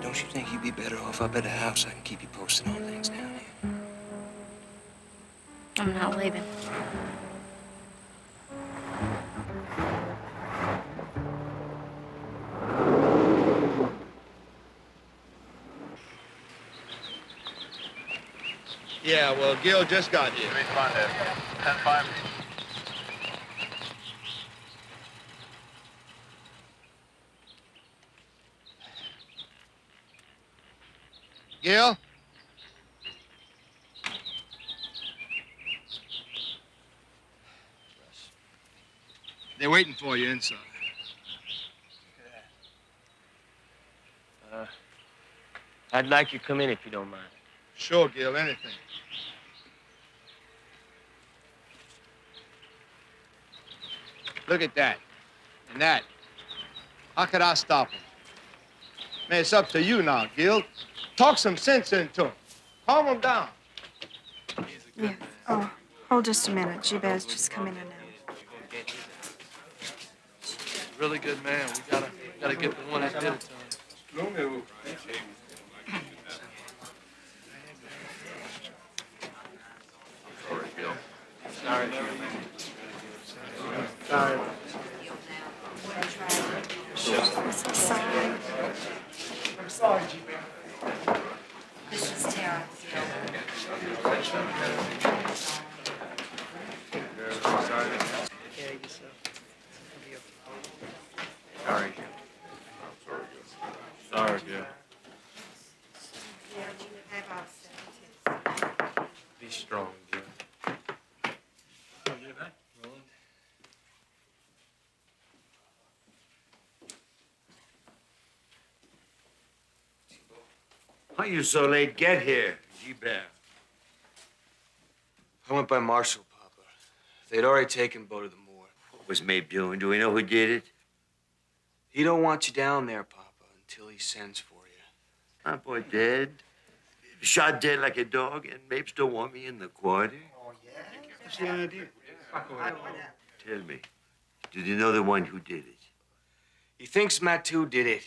Don't you think you'd be better off up at the house? I can keep you posted on things down here. I'm not leaving. Yeah, well, Gil just got here. Responded. 10-5. Gil? They're waiting for you inside. I'd like you to come in if you don't mind. Sure, Gil, anything. Look at that. And that. How could I stop him? Man, it's up to you now, Gil. Talk some sense into him. Calm him down. Yeah. Oh, hold just a minute. Jabez just come in and out. Really good man. We gotta get the one that did it to him. Sorry, Gil. Sorry. Sorry. Sorry. I'm sorry, G-Man. This is Tara. Sorry, Gil. Sorry, Gil. Be strong, Gil. How you so late get here, G-Bear? I went by Marshall, Papa. They'd already taken Bo to the morgue. What was Mabe doing? Do we know who did it? He don't want you down there, Papa, until he sends for you. My boy dead. Shot dead like a dog, and Mabe still want me in the quarter? Oh, yeah? What's the idea? Tell me, did you know the one who did it? He thinks Matu did it.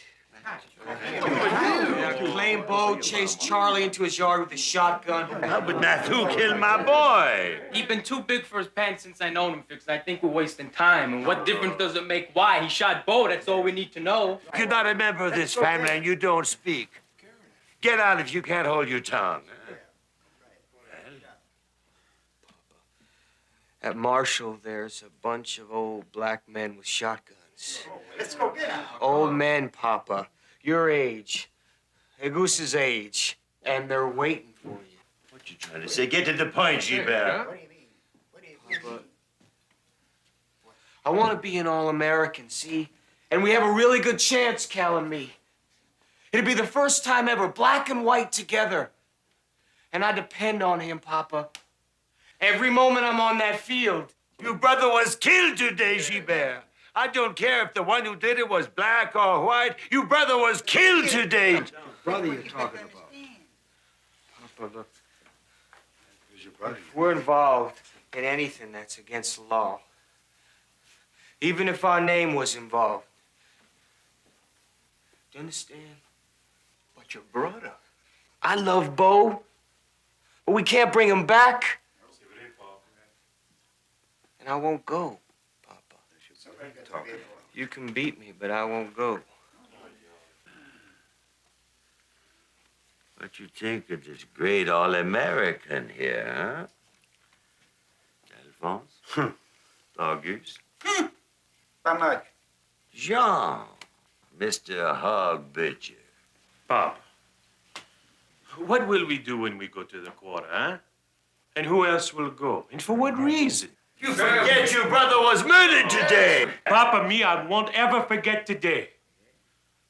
Plain Bo chased Charlie into his yard with a shotgun. How would Matu kill my boy? He's been too big for his pants since I known him, Fix. I think we're wasting time. And what difference does it make why? He shot Bo, that's all we need to know. You're not a member of this family, and you don't speak. Get out if you can't hold your tongue. At Marshall, there's a bunch of old black men with shotguns. Let's go get him. Old men, Papa. Your age. Goose's age. And they're waiting for you. What you trying to say? Get to the point, G-Bear. Papa, I want to be an All-American, see? And we have a really good chance, Cal and me. It'd be the first time ever, black and white together. And I depend on him, Papa. Every moment I'm on that field. Your brother was killed today, Gilbert. I don't care if the one who did it was black or white. Your brother was killed today. Brother you're talking about. Papa, look, Who's your brother? if we're involved in anything that's against the law, even if our name was involved, do you understand? But your brother. I love Bo, but we can't bring him back. And I won't go, Papa. You can beat me, but I won't go. What you think of this great All-American here, huh? Alphonse? Auguste? How much? Jean, Mr. Hog Butcher. Pop, what will we do when we go to the quarter, huh? And who else will go? And for what reason? You forget your brother was murdered today. Papa, me, I won't ever forget today.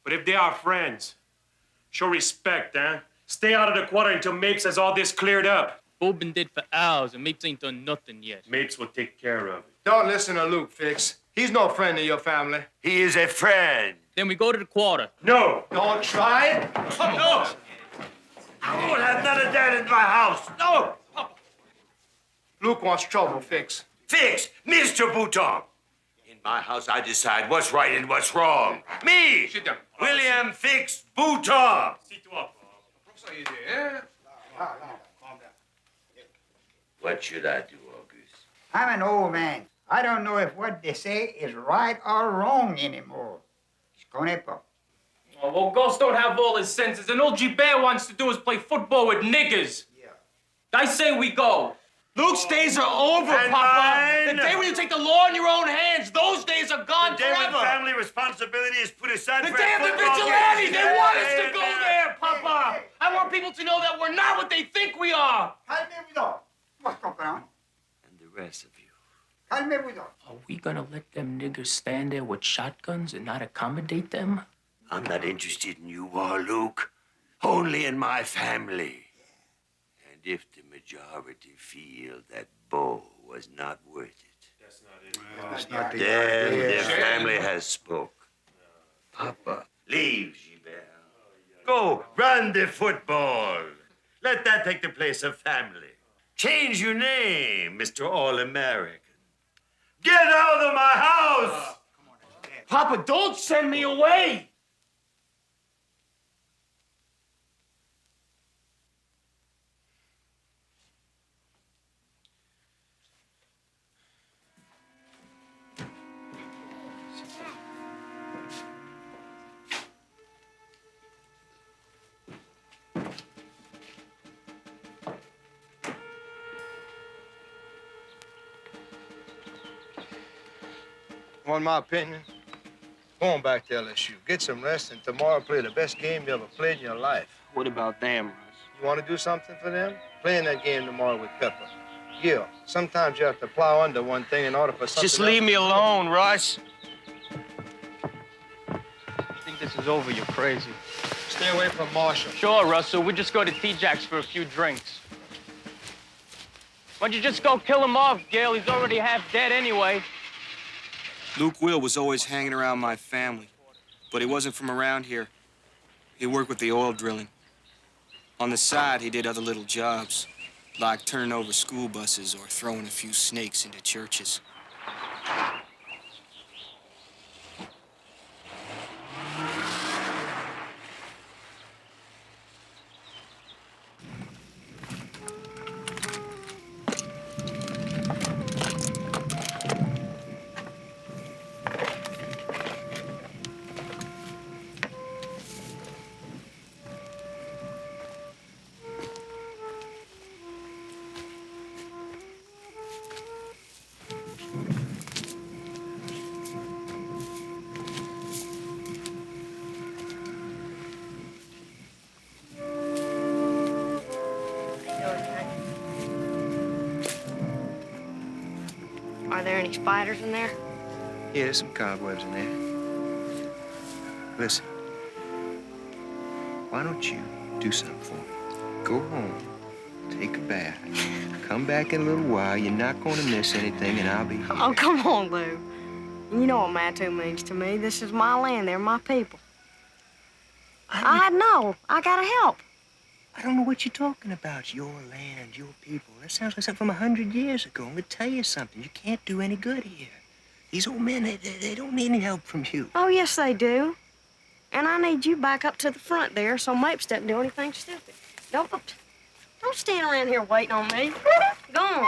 But if they are friends, show respect, huh? Stay out of the quarter until Mapes has all this cleared up. Bo been dead for hours, and Mapes ain't done nothing yet. Mapes will take care of it. Don't listen to Luke, Fix. He's no friend of your family. He is a friend. Then we go to the quarter. No. Don't try it. No. I won't have none of that in my house. No. Luke wants trouble, Fix. Fix, Mr. Bouton. In my house, I decide what's right and what's wrong. Me, William Fix Bouton. What should I do, Auguste? I'm an old man. I don't know if what they say is right or wrong anymore. Sconepo. Oh, well, Gus don't have all his senses, and all Gilbert wants to do is play football with niggers. Yeah. I say we go. Luke's days are over, And Papa. mine. The day when you take the law in your own hands, those days are gone The day when forever. family responsibility is put aside The for day a of the football vigilantes, game. they want us to go there, Papa. I want people to know that we're not what they think we are. Calmez-vous. What's going on? And the rest of you. Calmez-vous. Are we gonna let them niggers stand there with shotguns and not accommodate them? I'm not interested in you all, Luke. Only in my family. And if the majority feel that Bo was not worth it, That's not the then idea. the family has spoke. Papa, leave, Gilbert. Go run the football. Let that take the place of family. Change your name, Mr. All-American. Get out of my house! Papa, don't send me away. Want my opinion? Go on back to LSU. Get some rest, and tomorrow play the best game you ever played in your life. What about them, Russ? You want to do something for them? Play in that game tomorrow with Pepper. Gil, sometimes you have to plow under one thing in order for something Just leave me alone, Russ. You think this is over, you're crazy. Stay away from Marshall. Sure, Russell, we just go to T-Jack's for a few drinks. Why don't you just go kill him off, Gail? He's already half dead anyway. Luke Will was always hanging around my family, but he wasn't from around here. He worked with the oil drilling. On the side, he did other little jobs, like turning over school buses or throwing a few snakes into churches. Are there any spiders in there? Yeah, there's some cobwebs in there. Listen, why don't you do something for me? Go home take a bath. Come back in a little while. You're not going to miss anything, and I'll be here. Oh, come on, Lou. You know what Matu means to me. This is my land. They're my people. I know. I gotta help. I don't know what you're talking about. Your land, your people. That sounds like something from 100 years ago. I'm going to tell you something. You can't do any good here. These old men, they don't need any help from you. Oh, yes, they do. And I need you back up to the front there so Mapes doesn't do anything stupid. Don't stand around here waiting on me. Go on.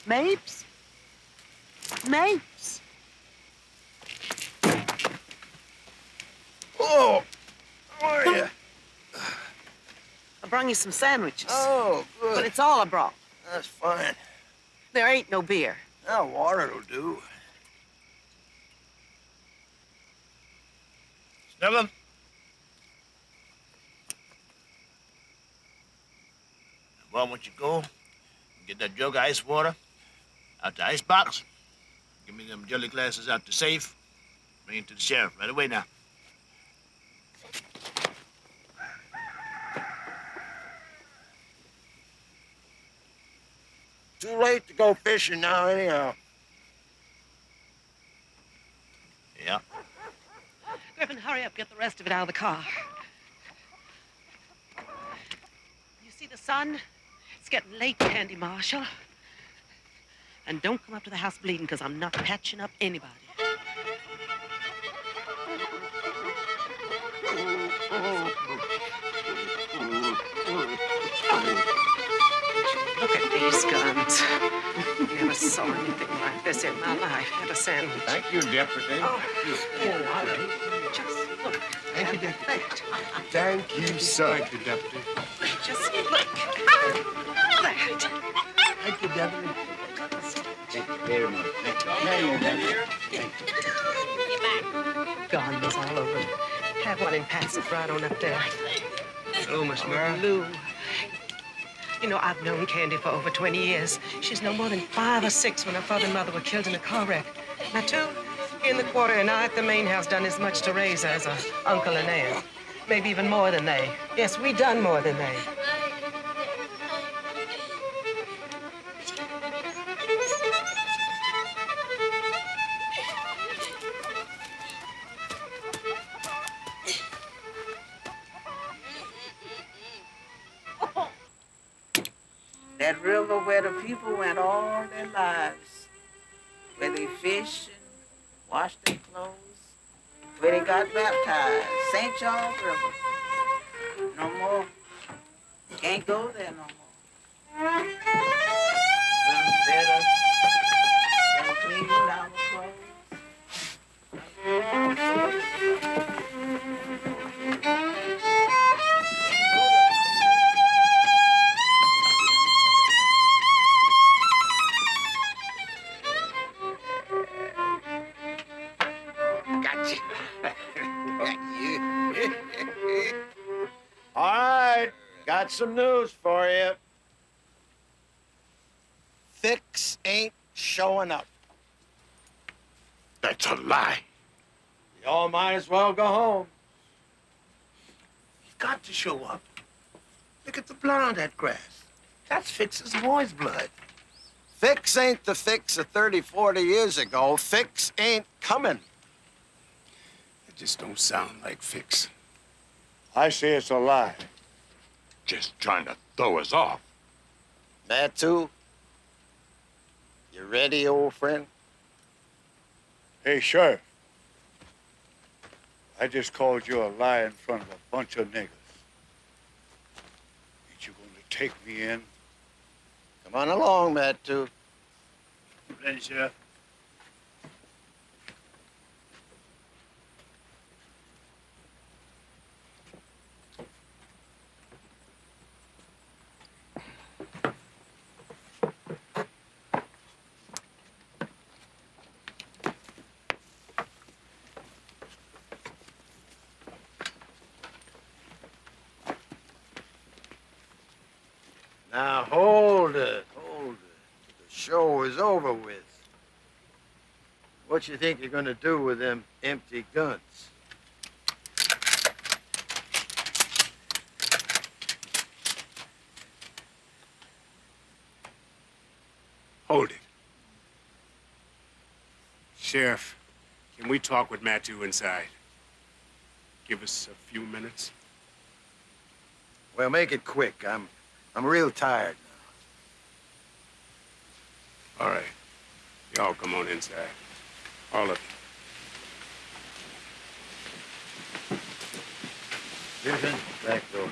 Mapes? Mapes? Oh, how are you? I brung you some sandwiches. Oh, good. But it's all I brought. That's fine. There ain't no beer. Now, water'll do. Snuggle? Well, once you go, get that jug of ice water out the ice box. Give me them jelly glasses out the safe. Bring it to the sheriff right away now. Too late to go fishing now, anyhow. Yeah. Griffin, hurry up. Get the rest of it out of the car. You see the sun? It's getting late, Candy Marshall. And don't come up to the house bleeding, because I'm not patching up anybody. Look at these guns. Never saw anything like this in my life. Had a sandwich. Thank you, Deputy. Oh, all right. Just look. Thank you, Deputy. Thank you, sir. Thank you, Deputy. Just look. That. Thank you, Deputy. Thank you very much. Thank you. Guns all over. Have one and pass it right on up there. Hello, Miss Mara. Lou. You know, I've known Candy for over 20 years. She's no more than 5 or 6 when her father and mother were killed in a car wreck. Now, two in the quarter and I at the main house done as much to raise her as a uncle and aunt. Maybe even more than they. Yes, we done more than they. That river where the people went all their lives, where they fished and washed their clothes, where they got baptized, St. Charles River. No more. Can't go there no more. Them better, them cleaning our All right, got some news for you. Fix ain't showing up. That's a lie. Y'all might as well go home. He's got to show up. Look at the blood on that grass. That's Fix's boy's blood. Fix ain't the Fix of 30, 40 years ago. Fix ain't coming. It just don't sound like Fix. I say it's a lie. Just trying to throw us off. That too? You ready, old friend? Hey, Sheriff. I just called you a lie in front of a bunch of niggas. Ain't you going to take me in? Come on along, Matt, too. Ready, Sheriff? Now, hold it, hold it. The show is over with. What you think you're gonna do with them empty guns? Hold it. Sheriff, can we talk with Matthew inside? Give us a few minutes. Well, make it quick. I'm real tired All right. Y'all come on inside. All of you. Susan, back door.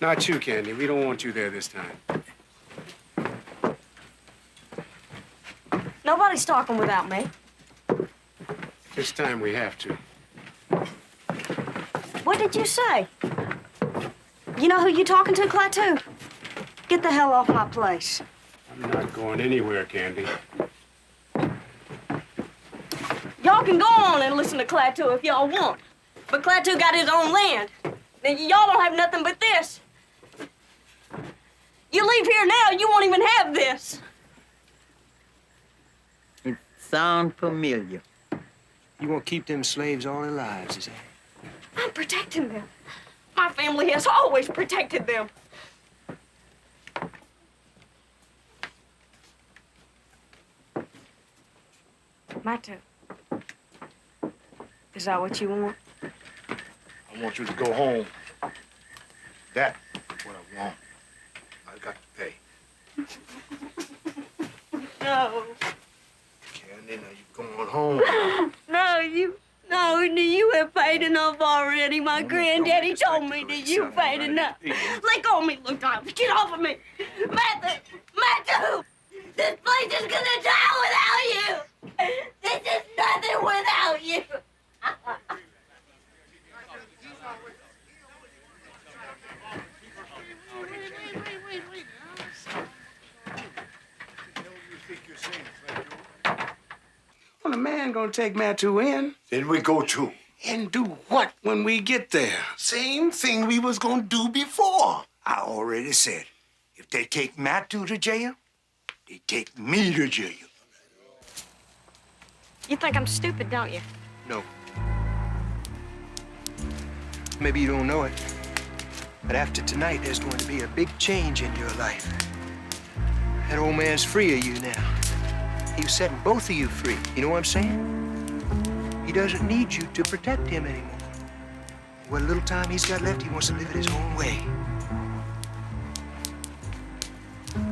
Not you, Candy. We don't want you there this time. Nobody's talking without me. This time we have to. What did you say? You know who you talking to, Klaatu? Get the hell off my place. I'm not going anywhere, Candy. Y'all can go on and listen to Klaatu if y'all want. But Klaatu got his own land. Then y'all don't have nothing but this. You leave here now, you won't even have this. It sounds familiar. You want to keep them slaves all their lives, is that? I'm protecting them. My family has always protected them. Matu, is that what you want? I want you to go home. That's what I want. I got to pay. No. Candy, now you're going home. No, you have paid enough already. My granddaddy told me that you paid enough. Let go of me, look down. Get off of me. Matthew! This place is gonna die without you. This is nothing without you. Well, the man gonna take Matthew in. Then we go too. And do what when we get there? Same thing we was gonna do before. I already said, if they take Matthew to jail, they take me to jail. You think I'm stupid, don't you? No. Maybe you don't know it, but after tonight, there's going to be a big change in your life. That old man's free of you now. He was setting both of you free. You know what I'm saying? He doesn't need you to protect him anymore. What little time he's got left, he wants to live it his own way.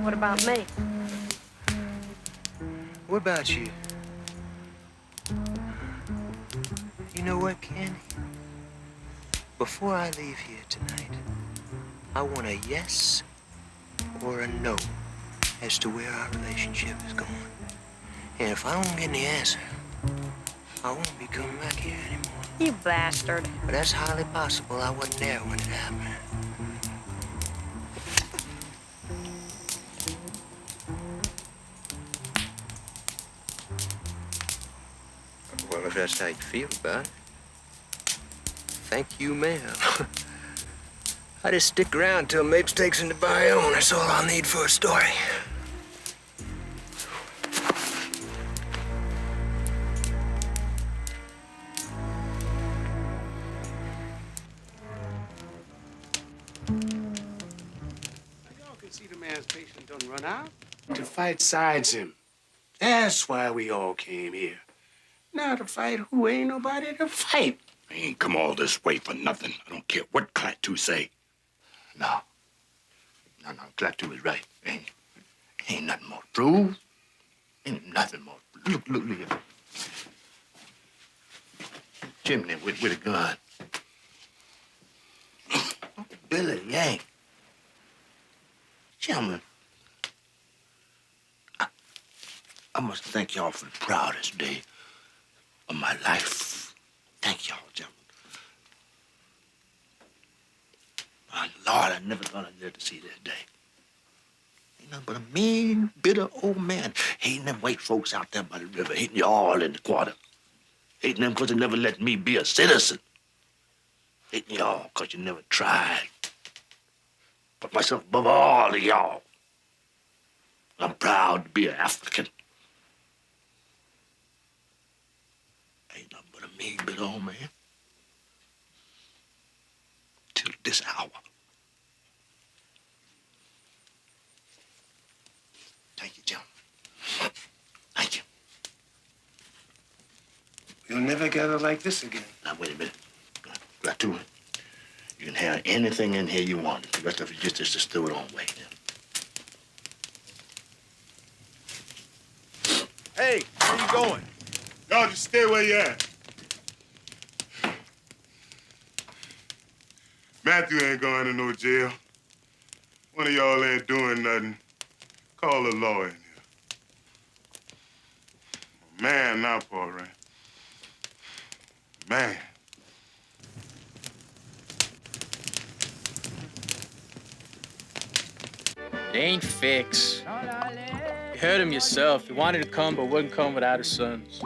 What about me? What about you? You know what, Candy? Before I leave here tonight, I want a yes or a no as to where our relationship is going. And if I don't get any answer, I won't be coming back here anymore. You bastard. But that's highly possible. I wasn't there when it happened. Well, if that's how you feel about it, thank you, ma'am. I just stick around till Mapes takes him to Bayonne. That's all I'll need for a story. Y'all can see the man's patience done run out. To fight sides him. That's why we all came here. Now to fight who ain't nobody to fight. I ain't come all this way for nothing. I don't care what Klaatu say. No, Klaatu is right. Ain't nothing more true. Ain't nothing more. Look here. Chimney with a gun. Billy Yank. Gentlemen, I must thank y'all for the proudest day of my life. Thank y'all, gentlemen. My Lord, I never thought I'd live to see this day. Ain't nothing but a mean, bitter old man hating them white folks out there by the river, hating you all in the quarter. Hating them because they never let me be a citizen. Hating y'all because you never tried. Put myself above all of y'all. I'm proud to be an African. Ain't nothing but a mean, bitter old man. Till this hour. Thank you, Jim. Thank you. You'll never gather like this again. Now, wait a minute. Got to it. You can have anything in here you want. The rest of it just to stow it on away. Hey, where you going? Y'all just stay where you at. Matthew ain't going to no jail. One of y'all ain't doing nothing. Call the law in here. Man, now, Paul, right? Man. It ain't fix. You heard him yourself. He wanted to come, but wouldn't come without his sons.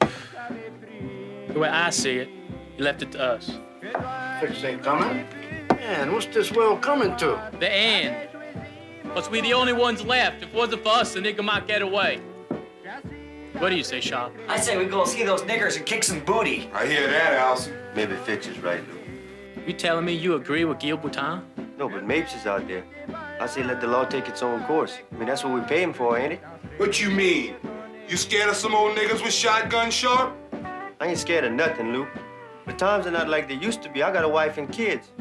The way I see it, he left it to us. Fix ain't coming. Man, what's this world coming to? The end. Plus, we the only ones left. If it wasn't for us, the nigga might get away. What do you say, Shaw? I say we go see those niggers and kick some booty. I hear that, Allison. Maybe Fitch is right, Lou. You telling me you agree with Gil Boutin? No, but Mapes is out there. I say let the law take its own course. I mean, that's what we pay him for, ain't it? What you mean? You scared of some old niggas with shotguns sharp? I ain't scared of nothing, Lou. But times are not like they used to be. I got a wife and kids.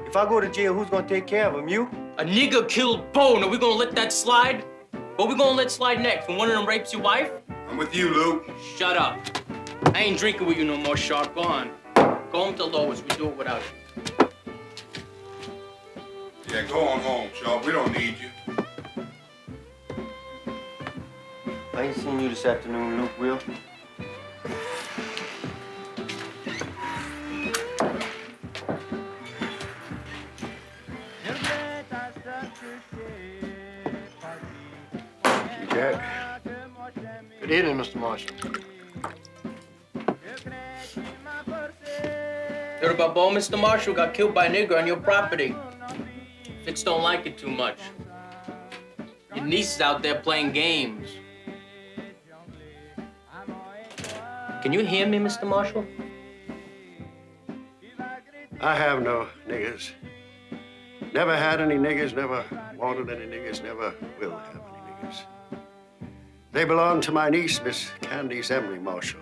If I go to jail, who's gonna take care of them? You? A nigga killed Bone. Are we gonna let that slide? What we gonna let slide next? When one of them rapes your wife? I'm with you, Lou. Shut up. I ain't drinking with you no more, Sharp. Go on. Go home to Lois. We do it without you. Yeah, go on home, Shaw. We don't need you. I ain't seen you this afternoon, Luke, Will. Jack. Good evening, Mr. Marshall. Heard about Bo, Mr. Marshall got killed by a nigger on your property. Fitz don't like it too much. Your niece is out there playing games. Can you hear me, Mr. Marshall? I have no niggers. Never had any niggers, never wanted any niggers, never will have any niggers. They belong to my niece, Miss Candace Emery Marshall.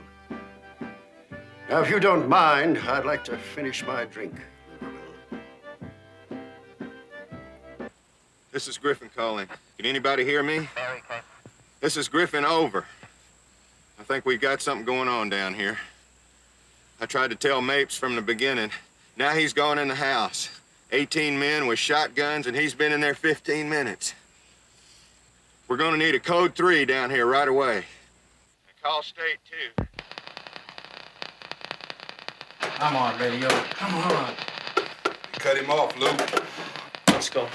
Now, if you don't mind, I'd like to finish my drink. This is Griffin calling. Can anybody hear me? This is Griffin, over. I think we've got something going on down here. I tried to tell Mapes from the beginning. Now he's gone in the house. 18 men with shotguns, and he's been in there 15 minutes. We're gonna need a code 3 down here right away. And call state, too. Come on, radio. Come on. Cut him off, Luke. Let's go.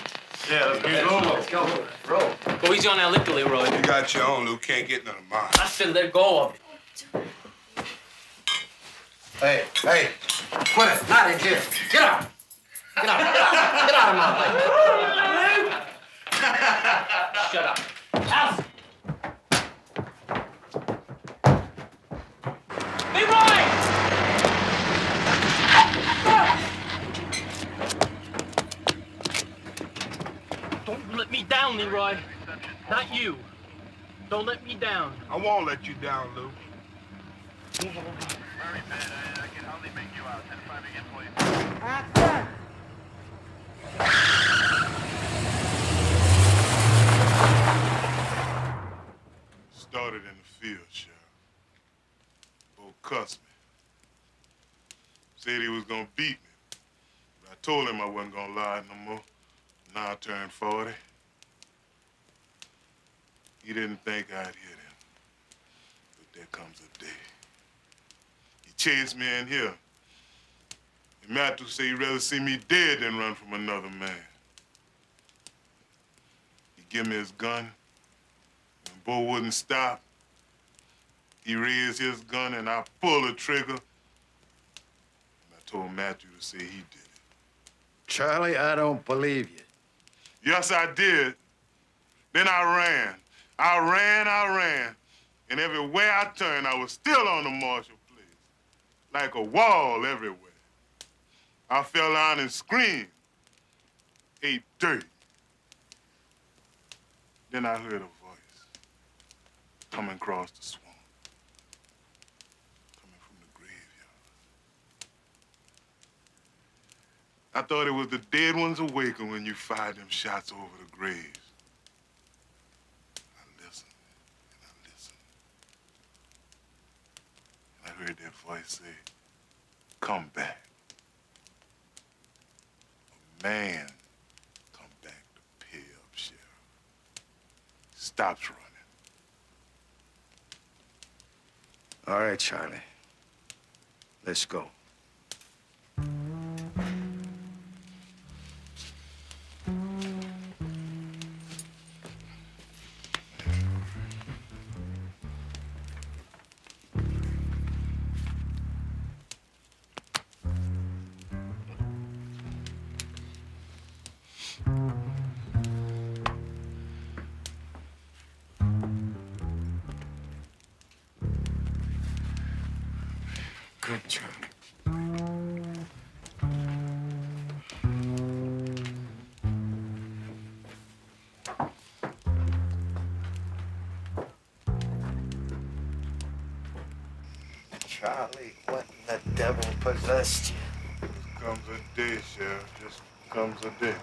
Yeah, let's go. Let's go. Bro. Go easy on that liquor, Leroy. You got your own, Luke. Can't get none of mine. I said let go of it. Hey, quit it. Not in here. Get out. Get out. Get out of my way. Shut up. Allison. Leroy! Don't let me down, Leroy. Not you. Don't let me down. I won't let you down, Luke. Move over. Started in the field, Sheriff. Bo cussed me. Said he was gonna beat me. But I told him I wasn't gonna lie no more. Now I turned 40. He didn't think I'd hit him. But there comes a day. He chased me in here. And Matthew said he'd rather see me dead than run from another man. give me his gun. And Bo wouldn't stop. He raised his gun and I pulled the trigger. And I told Matthew to say he did it. Charlie, I don't believe you. Yes, I did. Then I ran. I ran. And everywhere I turned, I was still on the Marshall place. Like a wall everywhere. I fell down and screamed. Ate dirt. Then I heard a voice coming across the swamp. Coming from the graveyard. I thought it was the dead ones awakened when you fired them shots over the graves. I listened and I listened. And I heard that voice say, come back. A man come back to pay up, Sheriff. Stops running. All right, Charlie. Let's go. Good, Charlie. Charlie, what in the devil possessed you? Just comes a day, Sheriff. Just comes a day.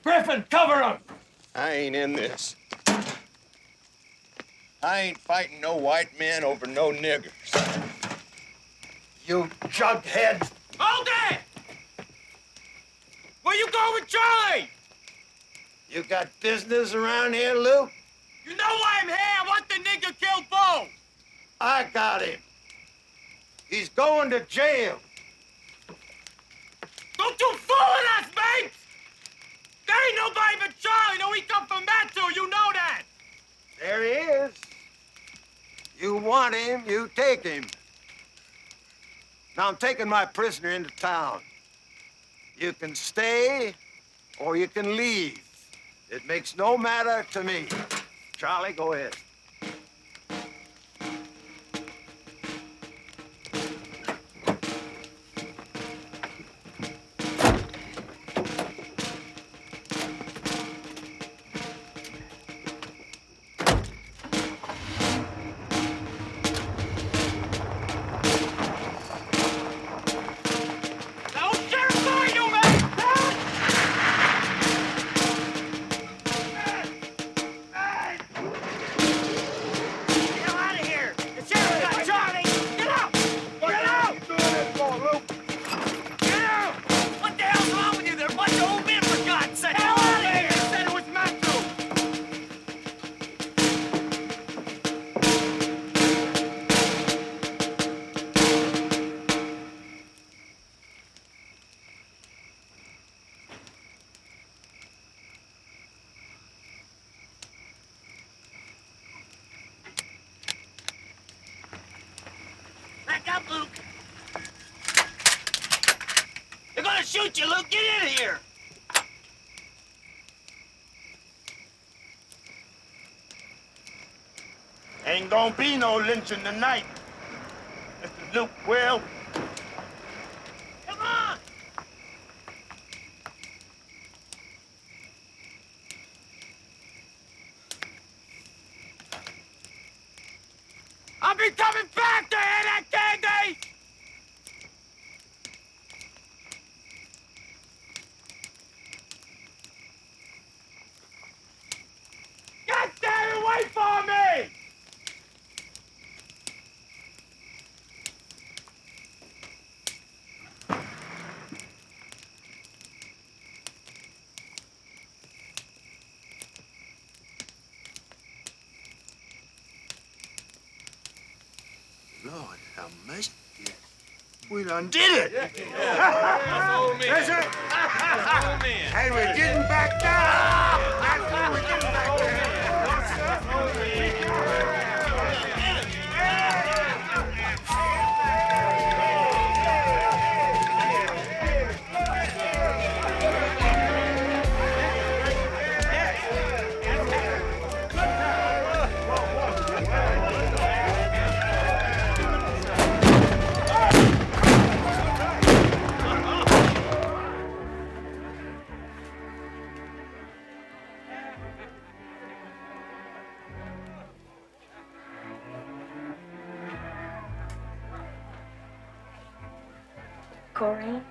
Griffin, cover him! I ain't in this. I ain't fighting no white men over no niggers. You jughead! Hold it! Where you going with Charlie? You got business around here, Luke? You know why I'm here. I want the nigga killed Bo. I got him. He's going to jail. Don't you fool us, mate! There ain't nobody but Charlie. No, he come from Matthew. You know that. There he is. You want him, you take him. Now I'm taking my prisoner into town. You can stay or you can leave. It makes no matter to me. Charlie, go ahead. Shoot you, Luke! Get in here! Ain't gonna be no lynching tonight, Mr. Luke Will. Come on! I'll be coming back to hear that candy! God damn it, wait for me! We done did it. Yes, sir. And we're getting back down. That's what we're getting back Corrine,